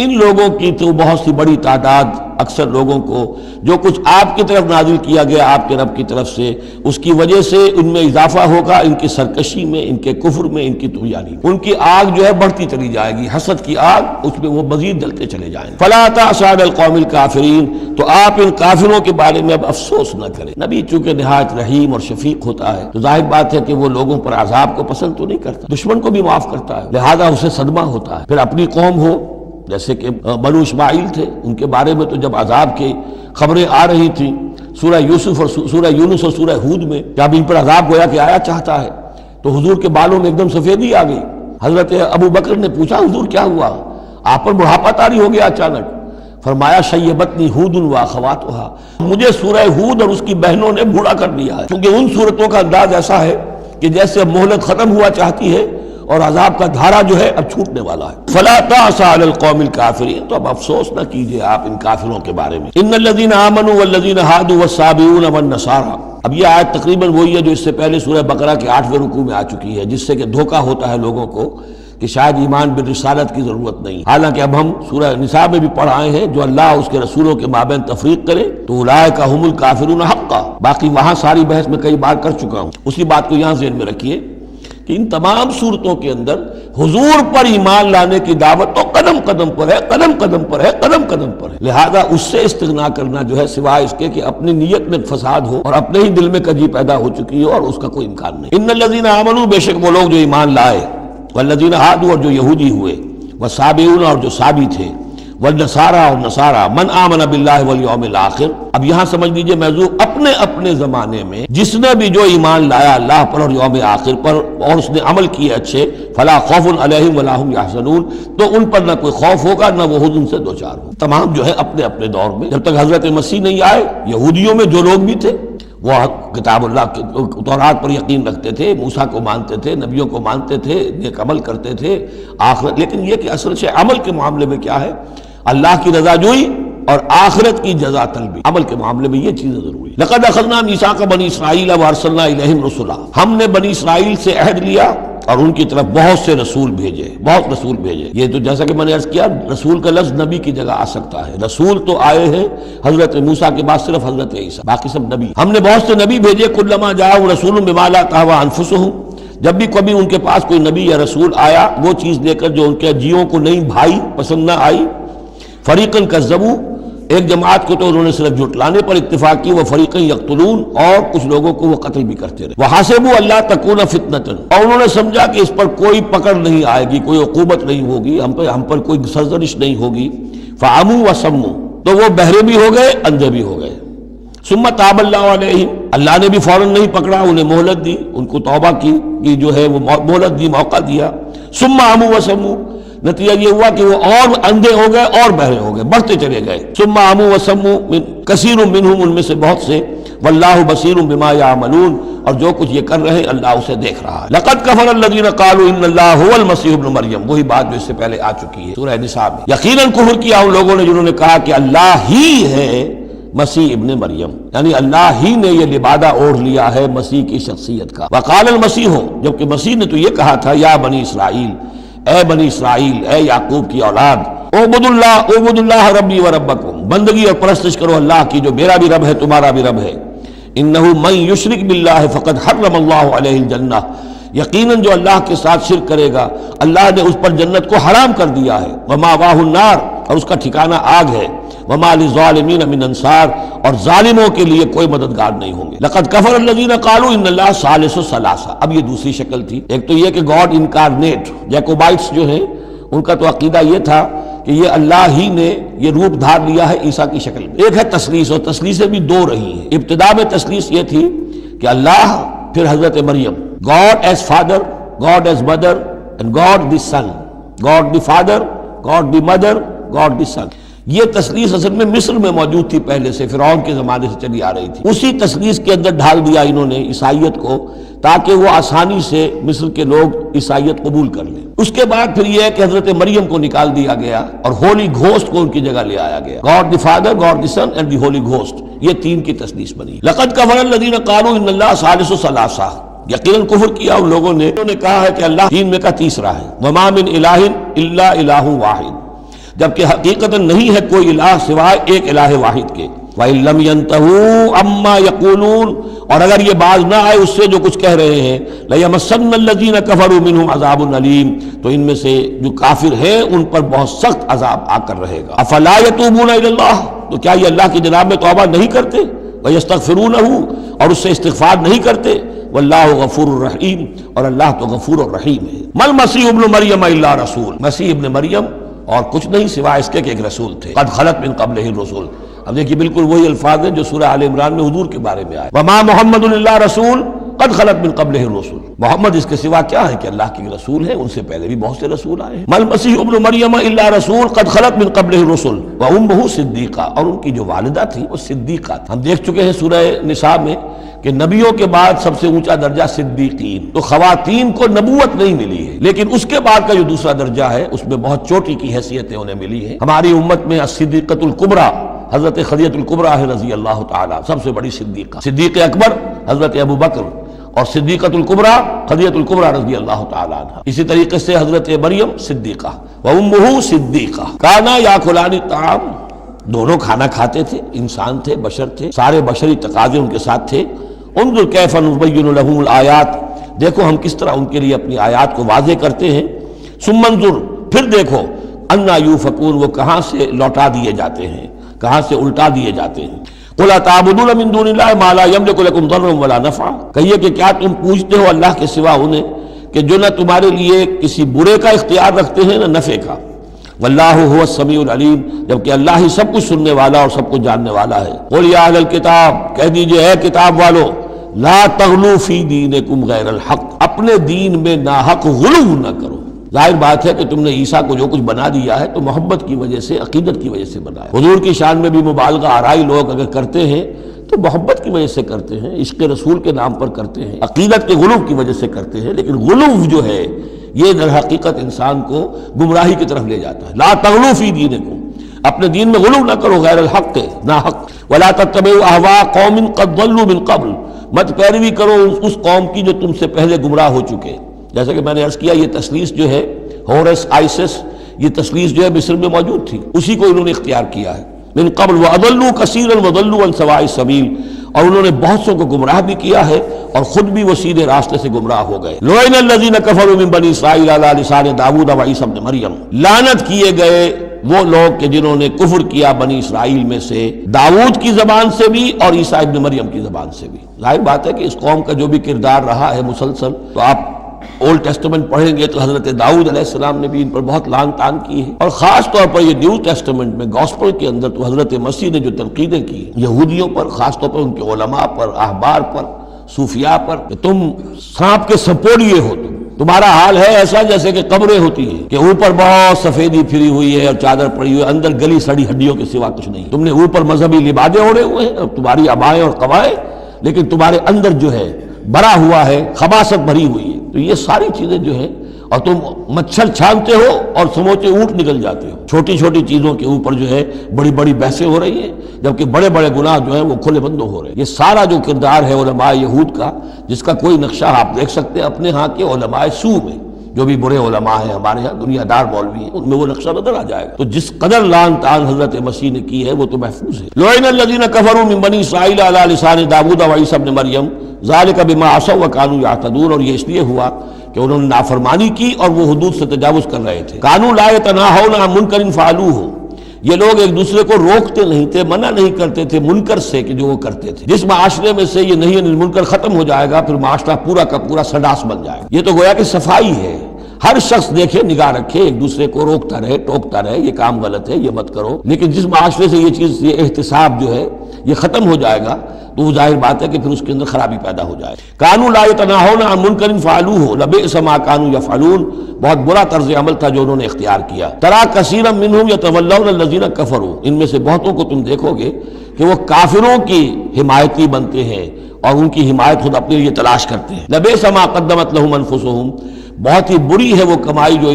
Speaker 1: ان لوگوں کی تو بہت سی بڑی تعداد، اکثر لوگوں کو جو کچھ آپ کی طرف نازل کیا گیا آپ کے رب کی طرف سے، اس کی وجہ سے ان میں اضافہ ہوگا، ان کی سرکشی میں، ان کے کفر میں، ان کی طغیانی میں. ان کی آگ جو ہے بڑھتی چلی جائے گی، حسد کی آگ، اس میں وہ مزید جلتے چلے جائیں. فلا تأس علی القوم الکافرین، تو آپ ان کافروں کے بارے میں اب افسوس نہ کریں. نبی چونکہ نہایت رحیم اور شفیق ہوتا ہے تو ظاہر بات ہے کہ وہ لوگوں پر عذاب کو پسند تو نہیں کرتا، دشمن کو بھی معاف کرتا ہے، لہذا اسے صدمہ ہوتا ہے. پھر اپنی قوم ہو، جیسے کہ بنو اسماعیل تھے، ان کے بارے میں تو جب عذاب کی خبریں آ رہی تھیں سورہ یوسف اور سورہ یونس اور سورہ ہود میں، جب ان پر عذاب گویا کہ آیا چاہتا ہے، تو حضور کے بالوں میں ایک دم سفیدی آ گئی. حضرت ابو بکر نے پوچھا حضور کیا ہوا، آپ پر بڑھاپا طاری ہو گیا اچانک. فرمایا شیبتنی ہود واخواتھا، مجھے سورہ ہود اور اس کی بہنوں نے بوڑھا کر دیا ہے. کیونکہ ان صورتوں کا انداز ایسا ہے کہ جیسے اب مہلت ختم ہوا چاہتی ہے اور عذاب کا دھارا جو ہے اب چھوٹنے والا ہے. فلا تأس علی القوم الکافرین، تو اب افسوس نہ کیجئے آپ ان کافروں کے بارے میں. ان الذین آمنوا والذین ہادوا والصابئون والنصارى. اب یہ آیت تقریباً وہی ہے جو اس سے پہلے سورہ بقرہ کے 8ویں رکوع میں آ چکی ہے، جس سے کہ دھوکہ ہوتا ہے لوگوں کو کہ شاید ایمان بالرسالت کی ضرورت نہیں. حالانکہ اب ہم سورہ نساء میں بھی پڑھ آئے ہیں جو اللہ اس کے رسولوں کے مابین تفریق کرے تو اولئک هم الکافرون حقا. باقی وہاں ساری بحث میں کئی بار کر چکا ہوں، اسی بات کو یہاں ذہن میں رکھیے کہ ان تمام صورتوں کے اندر حضور پر ایمان لانے کی دعوت تو قدم قدم پر ہے، قدم قدم پر ہے، قدم قدم پر ہے. لہذا اس سے استغنا کرنا جو ہے سوائے اس کے کہ اپنی نیت میں فساد ہو اور اپنے ہی دل میں کجی پیدا ہو چکی ہو، اور اس کا کوئی امکان نہیں. ان الذین آمنوا، بے شک وہ لوگ جو ایمان لائے، والذین ہادوا، اور جو یہودی ہوئے، والصابئون، اور جو صابی تھے، والنصارى، اور نصارى، من آمن باللہ والیوم الآخر. اب یہاں سمجھ لیجئے موضوع اپنے اپنے زمانے میں جس نے بھی جو ایمان لایا اللہ پر اور یوم آخر پر اور اس نے عمل کیے اچھے، فلا خوف علیہم ولا هم یحزنون، تو ان پر نہ کوئی خوف ہوگا نہ وہ حزن سے دوچار ہو. تمام جو ہے اپنے اپنے دور میں، جب تک حضرت مسیح نہیں آئے، یہودیوں میں جو لوگ بھی تھے وہ کتاب اللہ کے تورات پر یقین رکھتے تھے، موسیٰ کو مانتے تھے، نبیوں کو مانتے تھے، نیک عمل کرتے تھے آخرت. لیکن یہ کہ اصل سے عمل کے معاملے میں کیا ہے، اللہ کی رضا جوئی اور آخرت کی جزا طلبی. عمل کے معاملے میں یہ چیزیں ضروری. لقد اخذنا میثاق بنی اسرائیل وارسلنا الیہم رسلا، ہم نے بنی اسرائیل سے عہد لیا اور ان کی طرف بہت سے رسول بھیجے، بہت رسول بھیجے. یہ تو جیسا کہ میں نے عرض کیا، رسول کا لفظ نبی کی جگہ آ سکتا ہے. رسول تو آئے ہیں حضرت موسیٰ کے بعد صرف حضرت عیسیٰ، باقی سب نبی. ہم نے بہت سے نبی بھیجے. کلما جاء رسول بما لا تهوى انفسهم، جب بھی کبھی ان کے پاس کوئی نبی یا رسول آیا وہ چیز لے کر جو ان کے جیوں کو نہیں بھائی، پسند نہ آئی، فریقاً کذبوا، ایک جماعت کو تو انہوں نے صرف جھٹلانے پر اکتفا کی، وہ فریقاً یقتلون، اور کچھ لوگوں کو وہ قتل بھی کرتے رہے. وحسبوا اللہ تکون فتنۃ، اور انہوں نے سمجھا کہ اس پر کوئی پکڑ نہیں آئے گی، کوئی عقوبت نہیں ہوگی، ہم پر کوئی سرزنش نہیں ہوگی. فعموا وصموا، تو وہ بہرے بھی ہو گئے، اندھے بھی ہو گئے. ثم تاب اللہ علیہم، اللہ نے بھی فوراً نہیں پکڑا، انہیں مہلت دی، ان کو توبہ کی جو ہے وہ مہلت دی، موقع دیا. ثم عموا وصموا، نتیجہ یہ ہوا کہ وہ اور اندھے ہو گئے اور بہرے ہو گئے، بڑھتے چلے گئے. ثم عموا وصموا کثیر منہم، ان میں سے بہت سے. واللہ بصیر بما یعملون، اور جو کچھ یہ کر رہے ہیں اللہ اسے دیکھ رہا ہے. لقد کفر الذین قالوا ان اللہ هو المسیح ابن مریم، وہی بات جو اس سے پہلے آ چکی ہے سورہ نساء میں. یقیناً کفر کیا ان لوگوں نے جنہوں نے کہا کہ اللہ ہی ہے مسیح ابن مریم، یعنی اللہ ہی نے یہ لبادہ اوڑھ لیا ہے مسیح کی شخصیت کا. وقال المسیح، جبکہ مسیح نے تو یہ کہا تھا یا بنی اسرائیل، اے بنی اسرائیل، اے یعقوب کی اولاد، اعبدوا اللہ ربی و ربکم، بندگی اور پرستش کرو اللہ کی جو میرا بھی رب ہے تمہارا بھی رب ہے. انہ من یشرک باللہ فقد حرم اللہ علیہ الجنہ، یقیناً جو اللہ کے ساتھ شرک کرے گا اللہ نے اس پر جنت کو حرام کر دیا ہے. ومأواہ النار، اور اس کا ٹھکانہ آگ ہے. وما للظالمین من انصار، اور ظالموں کے لیے کوئی مددگار نہیں ہوں گے. لقد کفر الذین قالوا ان اللہ ثالث ثلاثہ. اب یہ دوسری شکل تھی. ایک تو یہ کہ گاڈ انکارنیٹ، جیکوبائٹس جو ہیں ان کا تو عقیدہ یہ تھا کہ یہ اللہ ہی نے یہ روپ دھار لیا ہے عیسیٰ کی شکل میں. ایک ہے تثلیث، اور تثلیثیں بھی دو رہی ہیں. ابتدا میں تثلیث یہ تھی کہ اللہ، پھر حضرت مریم، God is father, God is mother and God the son, God the father, God the mother, God the son. یہ تثلیث اصل میں مصر میں موجود تھی پہلے سے، فرعون کے زمانے سے چلی آ رہی تھی. اسی تثلیث کے اندر ڈھال دیا انہوں نے عیسائیت کو تاکہ وہ آسانی سے مصر کے لوگ عیسائیت قبول کر لیں. اس کے بعد پھر یہ ہے کہ حضرت مریم کو نکال دیا گیا اور ہولی گھوسٹ کو ان کی جگہ لے آیا گیا. God the father, God the Son and the Holy Ghost, یہ تین کی تثلیث بنی. لقد کفر الذین قالوا ان اللہ ثالث ثلاثہ، یقیناً کفر کیا ان لوگوں نے، انہوں نے کہا ہے کہ اللہ تین میں کا تیسرا ہے. وما من الہ الا الہ واحد، جبکہ حقیقتاً نہیں ہے کوئی الہ سوائے ایک الہ واحد کے. وَإِن لَّمْ يَنْتَهُوا عَمَّا يَقُولُونَ، اور اگر یہ باز نہ آئے اس سے جو کچھ کہہ رہے ہیں، لَيَمَسَّنَّ الَّذِينَ كَفَرُوا مِنْهُمْ عَذَابٌ أَلِيمٌ، تو ان میں سے جو کافر ہیں ان پر بہت سخت عذاب آ کر رہے گا. أَفَلَا يَتُوبُونَ إِلَى اللَّهِ، تو کیا یہ اللہ کی جناب میں توبہ نہیں کرتے؟ وَيَسْتَغْفِرُونَهُ، اور اس سے استغفار نہیں کرتے؟ وَاللَّهُ غَفُورٌ رَحِيمٌ، اور اللہ تو غفور اور رحیم ہے. مَا الْمَسِيحُ ابْنُ مَرْيَمَ إِلَّا رَسُولٌ، مسیح ابن مریم اور کچھ نہیں سوائے اس کے کہ ایک رسول تھے. قد خلت من قبلہ الرسل، اب دیکھیے بالکل وہی الفاظ ہیں جو سورہ آل عمران میں حضور کے بارے میں آئے. وما محمد الا رسول قد خلت من قبلہ الرسل، محمد اس کے سوا کیا ہے کہ اللہ کے رسول ہیں، ان سے پہلے بھی بہت سے رسول آئے ہیں. ما المسیح ابن مریم الا رسول قد خلت من قبلہ الرسل وامہ صدیقہ، اور ان کی جو والدہ تھی وہ صدیقہ تھی. ہم دیکھ چکے ہیں سورہ نساء میں کہ نبیوں کے بعد سب سے اونچا درجہ صدیقین، تو خواتین کو نبوت نہیں ملی ہے، لیکن اس کے بعد کا جو دوسرا درجہ ہے اس میں بہت چوٹی کی حیثیتیں انہیں ملی ہیں. ہماری امت میں الصدیقۃ الکبریٰ حضرت خدیجہ الکبریٰ رضی اللہ تعالیٰ، سب سے بڑی صدیقہ. صدیق اکبر حضرت ابو بکر، اور صدیقۃ الکبریٰ خدیجہ الکبریٰ رضی اللہ تعالیٰ عنہ. اسی طریقے سے حضرت مریم صدیقہ وامہ صدیقہ. کانا یاکلان الطعام، دونوں کھانا کھاتے تھے، انسان تھے، بشر تھے، سارے بشری تقاضے ان کے ساتھ تھے. انظر کیف نبین لہم الآیات، دیکھو ہم کس طرح ان کے لیے اپنی آیات کو واضح کرتے ہیں. ثم انظر، پھر دیکھو، انا یوفکون، وہ کہاں سے لوٹا دیے جاتے ہیں، کہاں سے الٹا دیے جاتے ہیں. قل اتعبدون من دون اللہ ما لا یملک لکم ضرا ولا نفعا، کہیے کہ کیا تم پوچھتے ہو اللہ کے سوا انہیں کہ جو نہ تمہارے لیے کسی برے کا اختیار رکھتے ہیں نہ نفع کا. واللہ هو السمیع العلیم، جبکہ اللہ ہی سب کچھ سننے والا اور سب کچھ جاننے والا ہے. قل یا اہل الکتاب، کہہ دیجئے اے کتاب والو، لا تغلوا فی دینکم غیر الحق، اپنے دین میں ناحق غلو نہ کرو. ظاہر بات ہے کہ تم نے عیسیٰ کو جو کچھ بنا دیا ہے تو محبت کی وجہ سے، عقیدت کی وجہ سے بنایا. حضور کی شان میں بھی مبالغہ آرائی لوگ اگر کرتے ہیں تو محبت کی وجہ سے کرتے ہیں، عشق رسول کے نام پر کرتے ہیں، عقیدت کے غلو کی وجہ سے کرتے ہیں. لیکن غلو جو ہے یہ در حقیقت انسان کو گمراہی کی طرف لے جاتا ہے. لا تغلوا فی دینکم، اپنے دین میں غلو نہ کرو غیر الحق، ناحق. ولا تتبعوا اہواء قوم قد ضلوا من قبل، مت پیروی کرو اس قوم کی جو تم سے پہلے گمراہ ہو چکے. جیسا کہ میں نے عرض کیا، یہ تثلیث جو ہے ہورس آئسس، یہ تثلیث جو ہے مصر میں موجود تھی، اسی کو انہوں نے اختیار کیا ہے. من قبل واضلوا کثیرا وضلوا عن سواء السبیل، اور انہوں نے بہت سو کو گمراہ بھی کیا ہے اور خود بھی وہ سیدھے راستے سے گمراہ ہو گئے. لعن الذین کفروا من بنی اسرائیل علی لسان داؤد و عیسی ابن مریم، لعنت کیے گئے وہ لوگ کہ جنہوں نے کفر کیا بنی اسرائیل میں سے، داؤد کی زبان سے بھی اور عیسیٰ ابن مریم کی زبان سے بھی. ظاہر بات ہے کہ اس قوم کا جو بھی کردار رہا ہے مسلسل، تو آپ اولڈ ٹیسٹمنٹ پڑھیں گے تو حضرت داؤد علیہ السلام نے بھی ان پر بہت لعن طعن کی ہے، اور خاص طور پر یہ نیو ٹیسٹمنٹ میں گاسپل کے اندر تو حضرت مسیح نے جو تنقیدیں کی یہودیوں پر، خاص طور پر ان کے علماء پر، احبار پر، صوفیاء پر، کہ تم سانپ کے سپوڑیے ہو، تمہارا حال ہے ایسا جیسے کہ قبریں ہوتی ہیں کہ اوپر بہت سفیدی پھری ہوئی ہے اور چادر پڑی ہوئی ہے، اندر گلی سڑی ہڈیوں کے سوا کچھ نہیں. تم نے اوپر مذہبی لبادے اوڑے ہوئے ہیں اور تمہاری ابائیں اور قوائیں، لیکن تمہارے اندر جو ہے بھرا ہوا ہے، خباثت بھری ہوئی ہے. تو یہ ساری چیزیں جو ہے، اور تم مچھر چھانتے ہو اور سموچے اونٹ نکل جاتے ہو. چھوٹی چھوٹی چیزوں کے اوپر جو ہے بڑی بڑی بحثیں ہو رہی ہیں، جبکہ بڑے بڑے گناہ جو ہیں وہ کھلے بندوں ہو رہے ہیں. یہ سارا جو کردار ہے علماء یہود کا، جس کا کوئی نقشہ آپ دیکھ سکتے ہیں اپنے ہاں کے علماء سو میں، جو بھی برے علماء ہیں ہمارے ہاں دنیا دار مولوی ہیں، ان میں وہ نقشہ نظر آ جائے گا. تو جس قدر لعن طعن حضرت مسیح نے کی ہے وہ تو محفوظ ہے. لعن الذین کفروا من بنی اسرائیل علی لسان داؤد و عیسی ابن مریم ذلک بما عصوا وکانوا یعتدون. اور یہ اس لیے ہوا کہ انہوں نے نافرمانی کی اور وہ حدود سے تجاوز کر رہے تھے. کانوا لا یتناہون عن منکر فعلوہ، یہ لوگ ایک دوسرے کو روکتے نہیں تھے، منع نہیں کرتے تھے منکر سے کہ جو وہ کرتے تھے. جس معاشرے میں سے یہ نہیں انل منکر ختم ہو جائے گا، پھر معاشرہ پورا کا پورا سڈاس بن جائے گا. یہ تو گویا کہ صفائی ہے. ہر شخص دیکھے، نگاہ رکھے، ایک دوسرے کو روکتا رہے، ٹوکتا رہے، یہ کام غلط ہے، یہ مت کرو. لیکن جس معاشرے سے یہ چیز، یہ احتساب جو ہے یہ ختم ہو جائے گا تو وہ ظاہر بات ہے کہ پھر اس کے اندر خرابی پیدا ہو جائے. کانوا لا یتناہون عن منکر فعلوہ لبئس ما کانوا یفعلون. بہت برا طرز عمل تھا جو انہوں نے اختیار کیا. ترا کثیرا منہم یتولون الذین کفروا، ان میں سے بہتوں کو تم دیکھو گے کہ وہ کافروں کی حمایتی بنتے ہیں اور ان کی حمایت خود اپنے لیے تلاش کرتے ہیں. لبئس ما قدمت لہم انفسہم، بہت ہی بری ہے وہ کمائی جو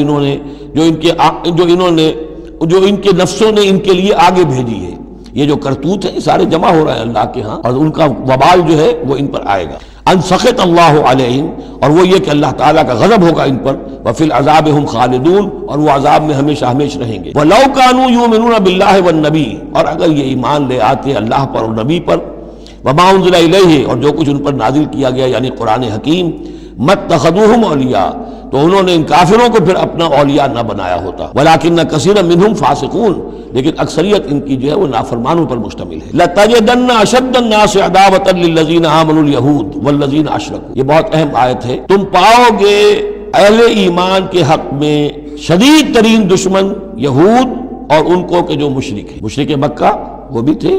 Speaker 1: ان کے نفسوں نے ان کے لیے آگے بھیجی ہے. یہ جو کرتوت ہے یہ سارے جمع ہو رہے ہیں اللہ کے ہاں، اور ان کا وبال جو ہے وہ ان پر آئے گا. ان سخط اللہ علیہم، اور وہ یہ کہ اللہ تعالیٰ کا غضب ہوگا ان پر. وفی العذاب ہم خالدون، اور وہ عذاب میں ہمیشہ ہمیشہ رہیں گے. وَلَوْ كَانُوا يُؤْمِنُونَ بِاللَّهِ وَالنَّبِيِّ، اور اگر یہ ایمان لے آتے اللہ پر اور نبی پر، وَمَا أُنزِلَ إِلَيْهِ، اور جو کچھ ان پر نازل کیا گیا یعنی قرآن حکیم، مَتَّخَذُوهُمْ أَوْلِيَاءَ، تو انہوں نے ان کافروں کو پھر اپنا اولیاء نہ بنایا ہوتا. وَلَٰكِنَّ كَثِيرًا مِّنْهُمْ فَاسِقُونَ، لیکن اکثریت ان کی جو ہے وہ نافرمانوں پر مشتمل ہے. لَتَجِدَنَّ أَشَدَّ النَّاسِ عَدَاوَةً لِّلَّذِينَ آمَنُوا الْيَهُودُ وَالَّذِينَ أَشْرَكُوا. یہ بہت اہم آیت ہے. تم پاؤ گے اہل ایمان کے حق میں شدید ترین دشمن یہود اور ان کو کہ جو مشرک ہیں. مشرک مکہ وہ بھی تھے،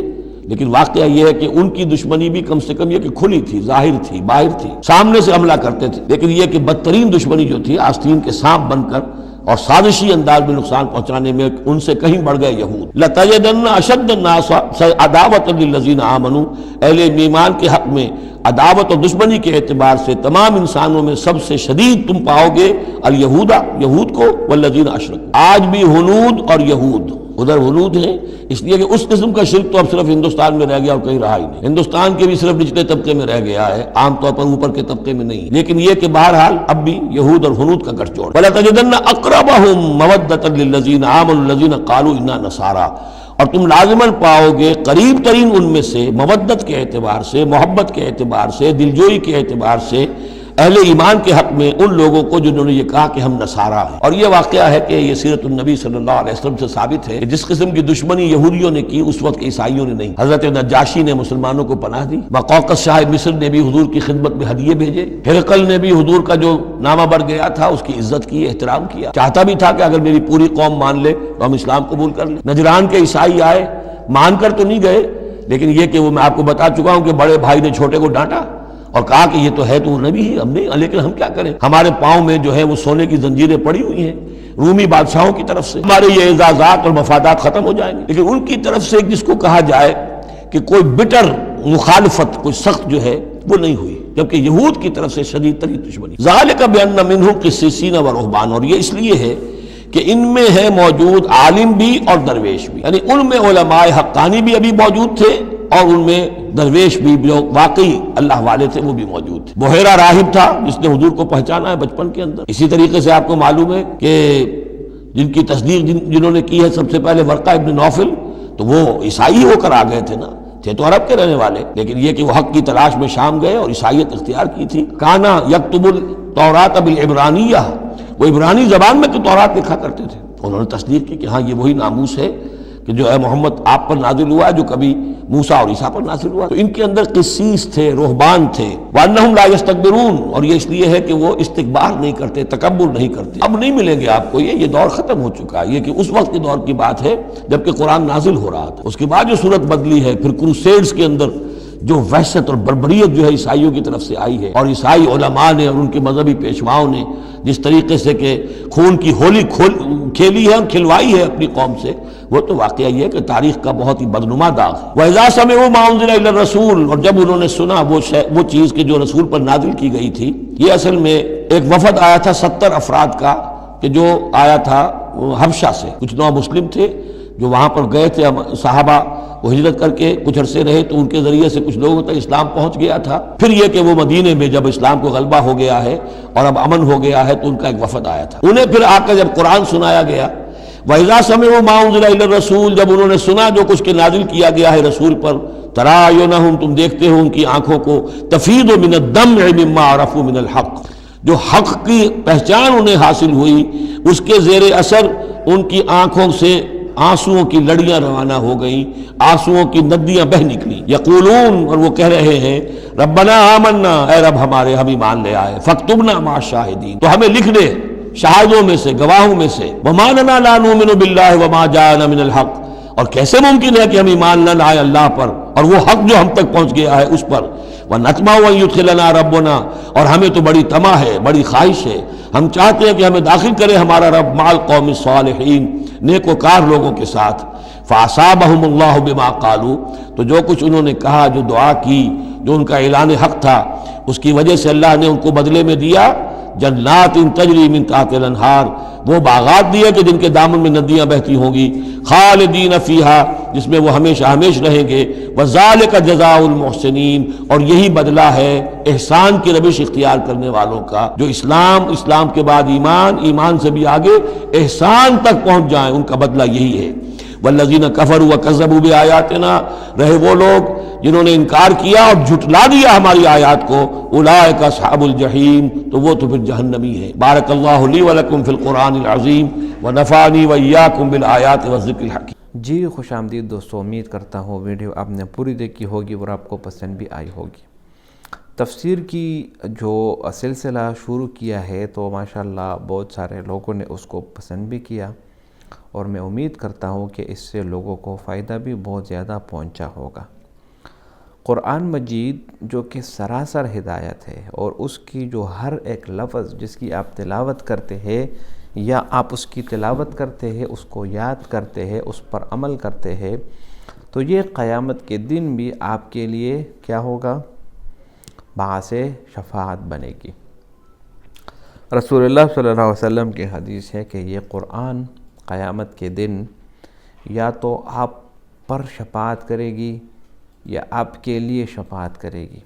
Speaker 1: لیکن واقعہ یہ ہے کہ ان کی دشمنی بھی کم سے کم یہ کہ کھلی تھی، ظاہر تھی، باہر تھی، سامنے سے حملہ کرتے تھے. لیکن یہ کہ بدترین دشمنی جو تھی آستین کے سانپ بن کر اور سازشی انداز میں نقصان پہنچانے میں ان سے کہیں بڑھ گئے یہود. لَتَجِدَنَّ أَشَدَّ النَّاسِ عَدَاوَةً لِّلَّذِينَ آمَنُوا، اہل ایمان کے حق میں عداوت اور دشمنی کے اعتبار سے تمام انسانوں میں سب سے شدید تم پاؤ گے الیہودا، یہود کو، والذین اشرکوا. آج بھی ہنود اور یہود ادھر ہنود ہیں، اس لیے کہ اس قسم کا شرک تو اب صرف ہندوستان میں رہ گیا اور کہیں رہا ہی نہیں. ہندوستان کے بھی صرف نچلے طبقے میں رہ گیا ہے، عام طور پر اوپر کے طبقے میں نہیں. لیکن یہ کہ بہرحال اب بھی یہود اور ہنود کا گٹھ جوڑ. وَلَتَجِدَنَّ أَقْرَبَهُم مَّوَدَّةً لِّلَّذِينَ آمَنُوا الَّذِينَ قَالُوا إِنَّا نَصَارَىٰ، اور تم لازماً پاؤ گے قریب ترین ان میں سے مودت کے اعتبار سے، محبت کے اعتبار سے، دلجوئی کے اعتبار سے اہل ایمان کے حق میں ان لوگوں کو جنہوں نے یہ کہا کہ ہم نصارہ ہیں. اور یہ واقعہ ہے کہ یہ سیرت النبی صلی اللہ علیہ وسلم سے ثابت ہے کہ جس قسم کی دشمنی یہودیوں نے کی اس وقت عیسائیوں نے نہیں. حضرت نجاشی نے مسلمانوں کو پناہ دی، مقوقس شاہ مصر نے بھی حضور کی خدمت میں ہدیے بھیجے، ہرقل نے بھی حضور کا جو نامہ بڑھ گیا تھا اس کی عزت کی، احترام کیا، چاہتا بھی تھا کہ اگر میری پوری قوم مان لے تو ہم اسلام قبول کر لیں. نجران کے عیسائی آئے، مان کر تو نہیں گئے، لیکن یہ کہ وہ میں آپ کو بتا چکا ہوں کہ بڑے بھائی نے چھوٹے کو ڈانٹا اور کہا کہ یہ تو ہے تو وہ نبی ہی، ہم نہیں، لیکن ہم کیا کریں، ہمارے پاؤں میں جو ہے وہ سونے کی زنجیریں پڑی ہوئی ہیں رومی بادشاہوں کی طرف سے، ہمارے یہ اعزازات اور مفادات ختم ہو جائیں گے. لیکن ان کی طرف سے جس کو کہا جائے کہ کوئی بٹر مخالفت، کوئی سخت جو ہے وہ نہیں ہوئی، جبکہ یہود کی طرف سے شدید ترین دشمنی. ذالک بان منہم قسیسین و رہبان، اور یہ اس لیے ہے کہ ان میں ہے موجود عالم بھی اور درویش بھی، یعنی ان میں علماء حقانی بھی ابھی موجود تھے اور ان میں درویش بھی جو واقعی اللہ والے تھے وہ بھی موجود تھے. بحیرہ راہب تھا جس نے حضور کو پہچانا ہے بچپن کے اندر. اسی طریقے سے آپ کو معلوم ہے کہ جن کی تصدیق جنہوں نے کی ہے سب سے پہلے ورقہ ابن نوفل، تو وہ عیسائی ہو کر آ گئے تھے نا، تھے تو عرب کے رہنے والے، لیکن یہ کہ وہ حق کی تلاش میں شام گئے اور عیسائیت اختیار کی تھی. کانا یکتب التوراۃ بالعبرانیہ، وہ عبرانی زبان میں تو تورات لکھا کرتے تھے. انہوں نے تصدیق کی کہ ہاں یہ وہی ناموس ہے کہ جو ہے محمد آپ پر نازل ہوا ہے جو کبھی موسیٰ اور عیسیٰ پر نازل ہوا. تو ان کے اندر قسیس تھے، رہبان تھے. وَأَنَّهُمْ لَا يَسْتَكْبِرُونَ، اور یہ اس لیے ہے کہ وہ استکبار نہیں کرتے، تکبر نہیں کرتے. اب نہیں ملیں گے آپ کو، یہ دور ختم ہو چکا ہے. یہ کہ اس وقت کے دور کی بات ہے جبکہ قرآن نازل ہو رہا تھا. اس کے بعد جو صورت بدلی ہے، پھر کروسیڈز کے اندر جو وحشت اور بربریت جو ہے عیسائیوں کی طرف سے آئی ہے، اور عیسائی علماء نے اور ان کے مذہبی پیشواؤں نے جس طریقے سے کہ خون کی ہولی کھیلی ہے اور کھلوائی ہے اپنی قوم سے، وہ تو واقعہ یہ ہے کہ تاریخ کا بہت ہی بدنما داغ ہے۔ وَإِذَا سَمِعُوا مَا أُنزِلَ إِلَى الرَّسُولِ، اور جب انہوں نے سنا وہ چیز کہ جو رسول پر نازل کی گئی تھی۔ یہ اصل میں ایک وفد آیا تھا 70 افراد کا، کہ جو آیا تھا حبشہ سے، کچھ نو مسلم تھے جو وہاں پر گئے تھے، صحابہ وہ ہجرت کر کے کچھ عرصے رہے تو ان کے ذریعے سے کچھ لوگوں تک اسلام پہنچ گیا تھا۔ پھر یہ کہ وہ مدینے میں جب اسلام کو غلبہ ہو گیا ہے اور اب امن ہو گیا ہے تو ان کا ایک وفد آیا تھا، انہیں پھر آ کر جب قرآن سنایا گیا، وَإِذَا سَمِعُوا مَا أُنزِلَ إِلَى الرَّسُولِ، جب انہوں نے سنا جو کچھ کہ نازل کیا گیا ہے رسول پر، تَرَىٰ أَعْيُنَهُمْ، تم دیکھتے ہو ان کی آنکھوں کو، تَفِيضُ مِنَ الدَّمْعِ مِمَّا عَرَفُوا مِنَ الْحَقِّ، جو حق کی پہچان انہیں حاصل ہوئی اس کے زیر اثر ان کی آنکھوں سے آنسوؤں کی لڑیاں روانہ ہو گئیں، آنسوؤں کی ندیاں بہہ نکلی۔ یقولون، اور وہ کہہ رہے ہیں، ربنا آمنا، اے رب ہمارے ہم ایمان لے آئے، فاکتبنا مع الشاہدین، تو ہمیں لکھ دے شاہدوں میں سے، گواہوں میں سے۔ وما لنا لا نؤمن باللہ وما جاءنا من الحق، اور کیسے ممکن ہے کہ ہم ایمان نہ لائیں اللہ پر اور وہ حق جو ہم تک پہنچ گیا ہے اس پر۔ وَنَطْمَعُ أَن يُدْخِلَنَا رَبُّنَا، اور ہمیں تو بڑی طمع ہے، بڑی خواہش ہے، ہم چاہتے ہیں کہ ہمیں داخل کرے ہمارا رب مع القوم الصالحین، نیک وکار لوگوں کے ساتھ۔ فَأَصَابَهُمُ اللَّهُ بِمَا قَالُوا، تو جو کچھ انہوں نے کہا، جو دعا کی، جو ان کا اعلان حق تھا، اس کی وجہ سے اللہ نے ان کو بدلے میں دیا جنات تجری من تحت الانہار، وہ باغات دیے کہ جن کے دامن میں ندیاں بہتی ہوں گی، خالدین فیہا، جس میں وہ ہمیشہ ہمیش رہیں گے، وذالک جزاء المحسنین، اور یہی بدلہ ہے احسان کی روش اختیار کرنے والوں کا، جو اسلام کے بعد ایمان، ایمان سے بھی آگے احسان تک پہنچ جائیں، ان کا بدلہ یہی ہے۔ والذین کفروا وکذبوا بآیاتنا، رہے وہ لوگ جنہوں نے انکار کیا اور جھٹلا دیا ہماری آیات کو، اولئک اصحاب الجحیم، تو وہ تو پھر جہنمی ہے۔ بارک اللہ لی ولکم فی القرآن العظیم ونفعنی وایاکم بالآیات والذکر الحکیم۔
Speaker 2: جی خوش آمدید دوستو، امید کرتا ہوں ویڈیو آپ نے پوری دیکھی ہوگی اور آپ کو پسند بھی آئی ہوگی۔ تفسیر کی جو سلسلہ شروع کیا ہے تو ماشاءاللہ بہت سارے لوگوں نے اس کو پسند بھی کیا، اور میں امید کرتا ہوں کہ اس سے لوگوں کو فائدہ بھی بہت زیادہ پہنچا ہوگا۔ قرآن مجید جو کہ سراسر ہدایت ہے، اور اس کی جو ہر ایک لفظ جس کی آپ تلاوت کرتے ہیں یا آپ اس کی تلاوت کرتے ہیں، اس کو یاد کرتے ہیں، اس پر عمل کرتے ہیں، تو یہ قیامت کے دن بھی آپ کے لیے کیا ہوگا؟ باعث شفاعت بنے گی۔ رسول اللہ صلی اللہ علیہ وسلم کی حدیث ہے کہ یہ قرآن قیامت کے دن یا تو آپ پر شفاعت کرے گی یا آپ کے لیے شفاعت کرے گی،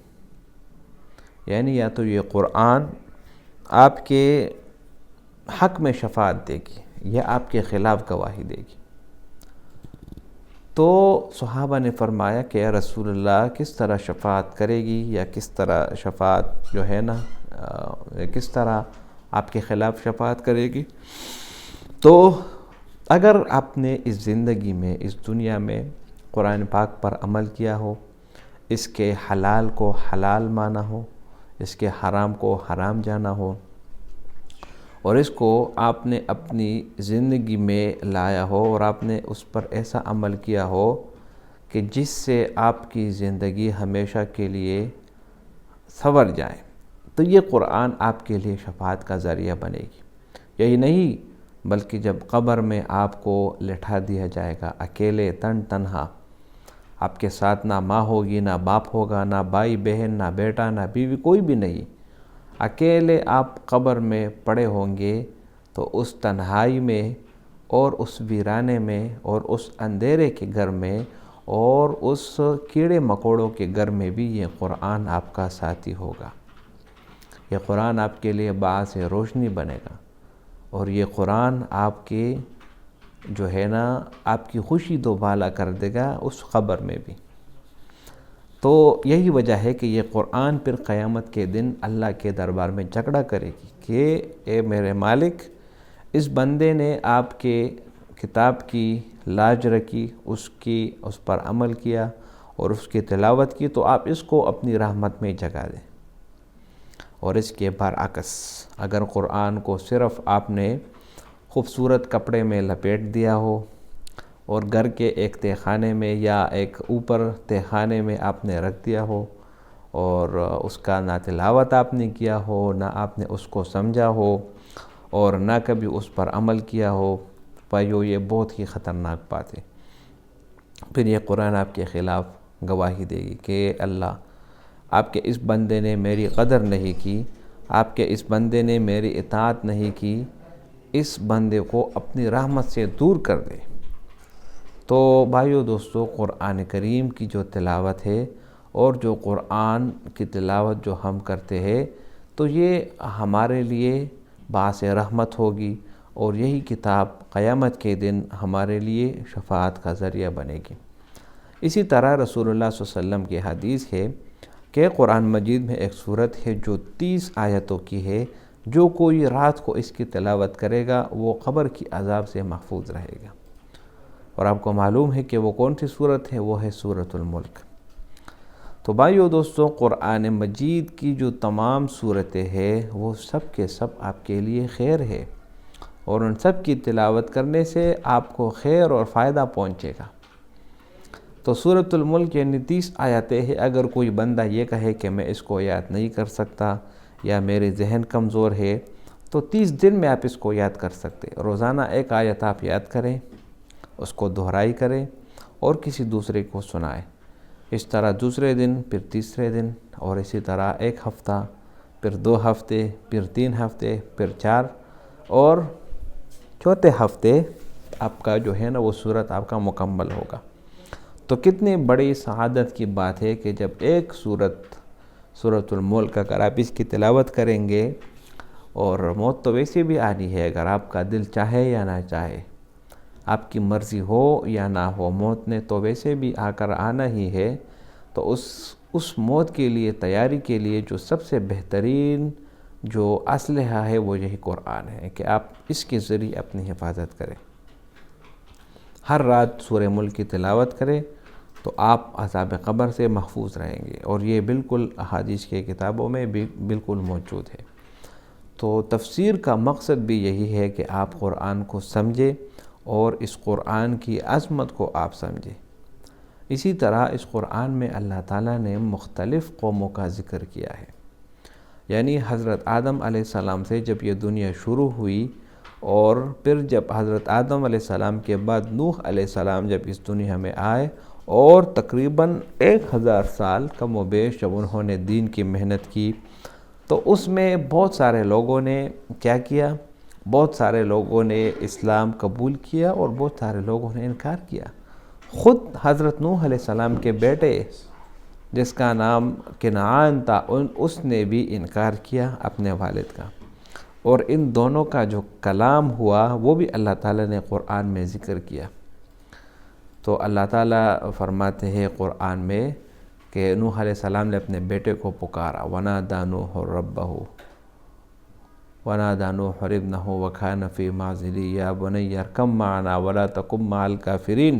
Speaker 2: یعنی یا تو یہ قرآن آپ کے حق میں شفاعت دے گی یا آپ کے خلاف گواہی دے گی۔ تو صحابہ نے فرمایا کہ یا رسول اللہ کس طرح شفاعت کرے گی، یا کس طرح شفاعت جو ہے نا کس طرح آپ کے خلاف شفاعت کرے گی؟ تو اگر آپ نے اس زندگی میں، اس دنیا میں قرآن پاک پر عمل کیا ہو، اس کے حلال کو حلال مانا ہو، اس کے حرام کو حرام جانا ہو، اور اس کو آپ نے اپنی زندگی میں لایا ہو اور آپ نے اس پر ایسا عمل کیا ہو کہ جس سے آپ کی زندگی ہمیشہ کے لیے سنور جائے، تو یہ قرآن آپ کے لیے شفاعت کا ذریعہ بنے گی۔ یہی نہیں بلکہ جب قبر میں آپ کو لٹھا دیا جائے گا اکیلے تنہا، آپ کے ساتھ نہ ماں ہوگی، نہ باپ ہوگا، نہ بھائی بہن، نہ بیٹا، نہ بیوی، کوئی بھی نہیں، اکیلے آپ قبر میں پڑے ہوں گے، تو اس تنہائی میں اور اس ویرانے میں اور اس اندھیرے کے گھر میں اور اس کیڑے مکوڑوں کے گھر میں بھی یہ قرآن آپ کا ساتھی ہوگا۔ یہ قرآن آپ کے لیے باعث روشنی بنے گا، اور یہ قرآن آپ کے جو ہے نا آپ کی خوشی دوبالا کر دے گا اس قبر میں بھی۔ تو یہی وجہ ہے کہ یہ قرآن پھر قیامت کے دن اللہ کے دربار میں جھگڑا کرے گی کہ اے میرے مالک، اس بندے نے آپ کے کتاب کی لاج رکھی، اس پر عمل کیا اور اس کی تلاوت کی، تو آپ اس کو اپنی رحمت میں جگہ دیں۔ اور اس کے برعکس اگر قرآن کو صرف آپ نے خوبصورت کپڑے میں لپیٹ دیا ہو، اور گھر کے ایک تہہ خانے میں یا ایک اوپر تہہ خانے میں آپ نے رکھ دیا ہو اور اس کا نہ تلاوت آپ نے کیا ہو، نہ آپ نے اس کو سمجھا ہو اور نہ کبھی اس پر عمل کیا ہو، بھائیو یہ بہت ہی خطرناک بات ہے۔ پھر یہ قرآن آپ کے خلاف گواہی دے گی کہ اللہ، آپ کے اس بندے نے میری قدر نہیں کی، آپ کے اس بندے نے میری اطاعت نہیں کی، اس بندے کو اپنی رحمت سے دور کر دے۔ تو بھائیو دوستو، قرآن کریم کی جو تلاوت ہے اور جو قرآن کی تلاوت جو ہم کرتے ہیں تو یہ ہمارے لیے باعث رحمت ہوگی، اور یہی کتاب قیامت کے دن ہمارے لیے شفاعت کا ذریعہ بنے گی۔ اسی طرح رسول اللہ صلی اللہ علیہ وسلم کی حدیث ہے کہ قرآن مجید میں ایک سورت ہے جو 30 آیتوں کی ہے، جو کوئی رات کو اس کی تلاوت کرے گا وہ قبر کی عذاب سے محفوظ رہے گا۔ اور آپ کو معلوم ہے کہ وہ کون سی سورت ہے؟ وہ ہے سورۃ الملک۔ تو بھائیو دوستو، قرآن مجید کی جو تمام سورتیں ہیں وہ سب کے سب آپ کے لیے خیر ہے، اور ان سب کی تلاوت کرنے سے آپ کو خیر اور فائدہ پہنچے گا۔ تو سورۃ الملک یعنی 30 آیاتیں ہیں۔ اگر کوئی بندہ یہ کہے کہ میں اس کو یاد نہیں کر سکتا یا میرے ذہن کمزور ہے، تو 30 دن میں آپ اس کو یاد کر سکتے۔ روزانہ ایک آیت آپ یاد کریں، اس کو دہرائی کریں اور کسی دوسرے کو سنائیں۔ اس طرح دوسرے دن، پھر تیسرے دن، اور اسی طرح ایک ہفتہ، پھر 2 ہفتے، پھر 3 ہفتے، پھر 4، اور چوتھے ہفتے آپ کا جو ہے نا وہ سورت آپ کا مکمل ہوگا۔ تو کتنی بڑی سعادت کی بات ہے کہ جب ایک سورۃ الملک اگر آپ اس کی تلاوت کریں گے، اور موت تو ویسے بھی آنی ہے، اگر آپ کا دل چاہے یا نہ چاہے، آپ کی مرضی ہو یا نہ ہو، موت نے تو ویسے بھی آ کر آنا ہی ہے۔ تو اس موت کے لیے تیاری کے لیے جو سب سے بہترین جو اسلحہ ہے وہ یہی قرآن ہے کہ آپ اس کے ذریعے اپنی حفاظت کریں۔ ہر رات سورہ ملک کی تلاوت کریں تو آپ عذاب قبر سے محفوظ رہیں گے، اور یہ بالکل احادیث کے کتابوں میں بھی بالکل موجود ہے۔ تو تفسیر کا مقصد بھی یہی ہے کہ آپ قرآن کو سمجھیں اور اس قرآن کی عظمت کو آپ سمجھیں۔ اسی طرح اس قرآن میں اللہ تعالیٰ نے مختلف قوموں کا ذکر کیا ہے، یعنی حضرت آدم علیہ السلام سے جب یہ دنیا شروع ہوئی، اور پھر جب حضرت آدم علیہ السلام کے بعد نوح علیہ السلام جب اس دنیا میں آئے، اور تقریباً 1000 سال کم و بیش جب انہوں نے دین کی محنت کی، تو اس میں بہت سارے لوگوں نے کیا کیا؟ بہت سارے لوگوں نے اسلام قبول کیا اور بہت سارے لوگوں نے انکار کیا۔ خود حضرت نوح علیہ السلام کے بیٹے جس کا نام کنعان تھا، اس نے بھی انکار کیا اپنے والد کا، اور ان دونوں کا جو کلام ہوا وہ بھی اللہ تعالیٰ نے قرآن میں ذکر کیا۔ تو اللہ تعالیٰ فرماتے ہیں قرآن میں کہ نوح علیہ السلام نے اپنے بیٹے کو پکارا، وَنَادَى نُوحٌ رَبَّهُ وَنَادَى نُوحٌ ابْنَهُ وَكَانَ فِي مَعْزِلٍ يَا بُنَيَّ ارْكَب مَّعَنَا وَلَا تَكُن مَّعَ الْكَافِرِينَ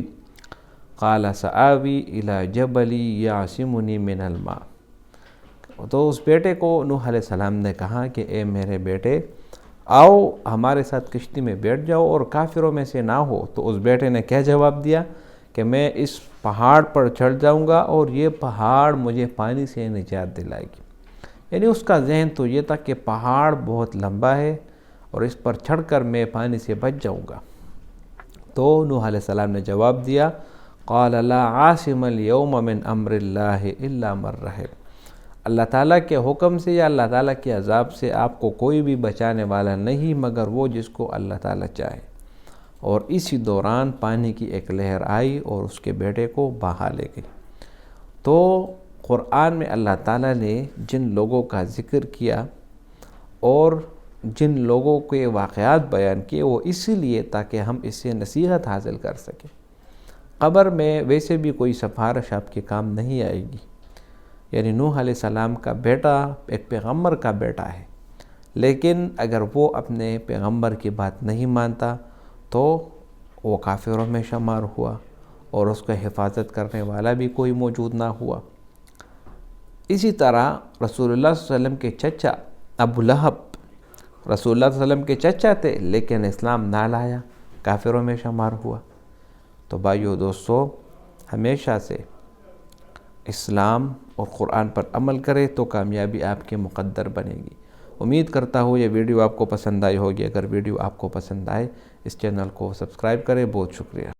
Speaker 2: قَالَ سَآوِي إِلَىٰ جَبَلٍ يَعْصِمُنِي مِنَ الْمَاءِ۔ تو اس بیٹے کو نوح علیہ السلام نے کہا کہ اے میرے بیٹے، آؤ ہمارے ساتھ کشتی میں بیٹھ جاؤ اور کافروں میں سے نہ ہو۔ تو اس بیٹے نے کیا جواب دیا کہ میں اس پہاڑ پر چڑھ جاؤں گا اور یہ پہاڑ مجھے پانی سے نجات دلائے گی۔ یعنی اس کا ذہن تو یہ تھا کہ پہاڑ بہت لمبا ہے اور اس پر چڑھ کر میں پانی سے بچ جاؤں گا۔ تو نوح علیہ السلام نے جواب دیا، قال لا عاصم اليوم من امر اللہ الا من رحم۔ اللہ تعالیٰ کے حکم سے یا اللہ تعالیٰ کے عذاب سے آپ کو کوئی بھی بچانے والا نہیں مگر وہ جس کو اللہ تعالیٰ چاہے۔ اور اسی دوران پانی کی ایک لہر آئی اور اس کے بیٹے کو بہا لے گئی۔ تو قرآن میں اللہ تعالیٰ نے جن لوگوں کا ذکر کیا اور جن لوگوں کے واقعات بیان کیے وہ اسی لیے تاکہ ہم اس سے نصیحت حاصل کر سکیں۔ قبر میں ویسے بھی کوئی سفارش آپ کے کام نہیں آئے گی، یعنی نوح علیہ السلام کا بیٹا ایک پیغمبر کا بیٹا ہے، لیکن اگر وہ اپنے پیغمبر کی بات نہیں مانتا تو وہ کافروں میں شمار ہوا اور اس کو حفاظت کرنے والا بھی کوئی موجود نہ ہوا۔ اسی طرح رسول اللہ صلی اللہ علیہ وسلم کے چچا ابو لہب رسول اللہ صلی اللہ علیہ وسلم کے چچا تھے، لیکن اسلام نہ لایا، کافروں میں شمار ہوا۔ تو بھائیو دوستو، ہمیشہ سے اسلام اور قرآن پر عمل کرے تو کامیابی آپ کے مقدر بنے گی۔ امید کرتا ہوں یہ ویڈیو آپ کو پسند آئی ہوگی۔ اگر ویڈیو آپ کو پسند آئے اس چینل کو سبسکرائب کریں۔ بہت شکریہ۔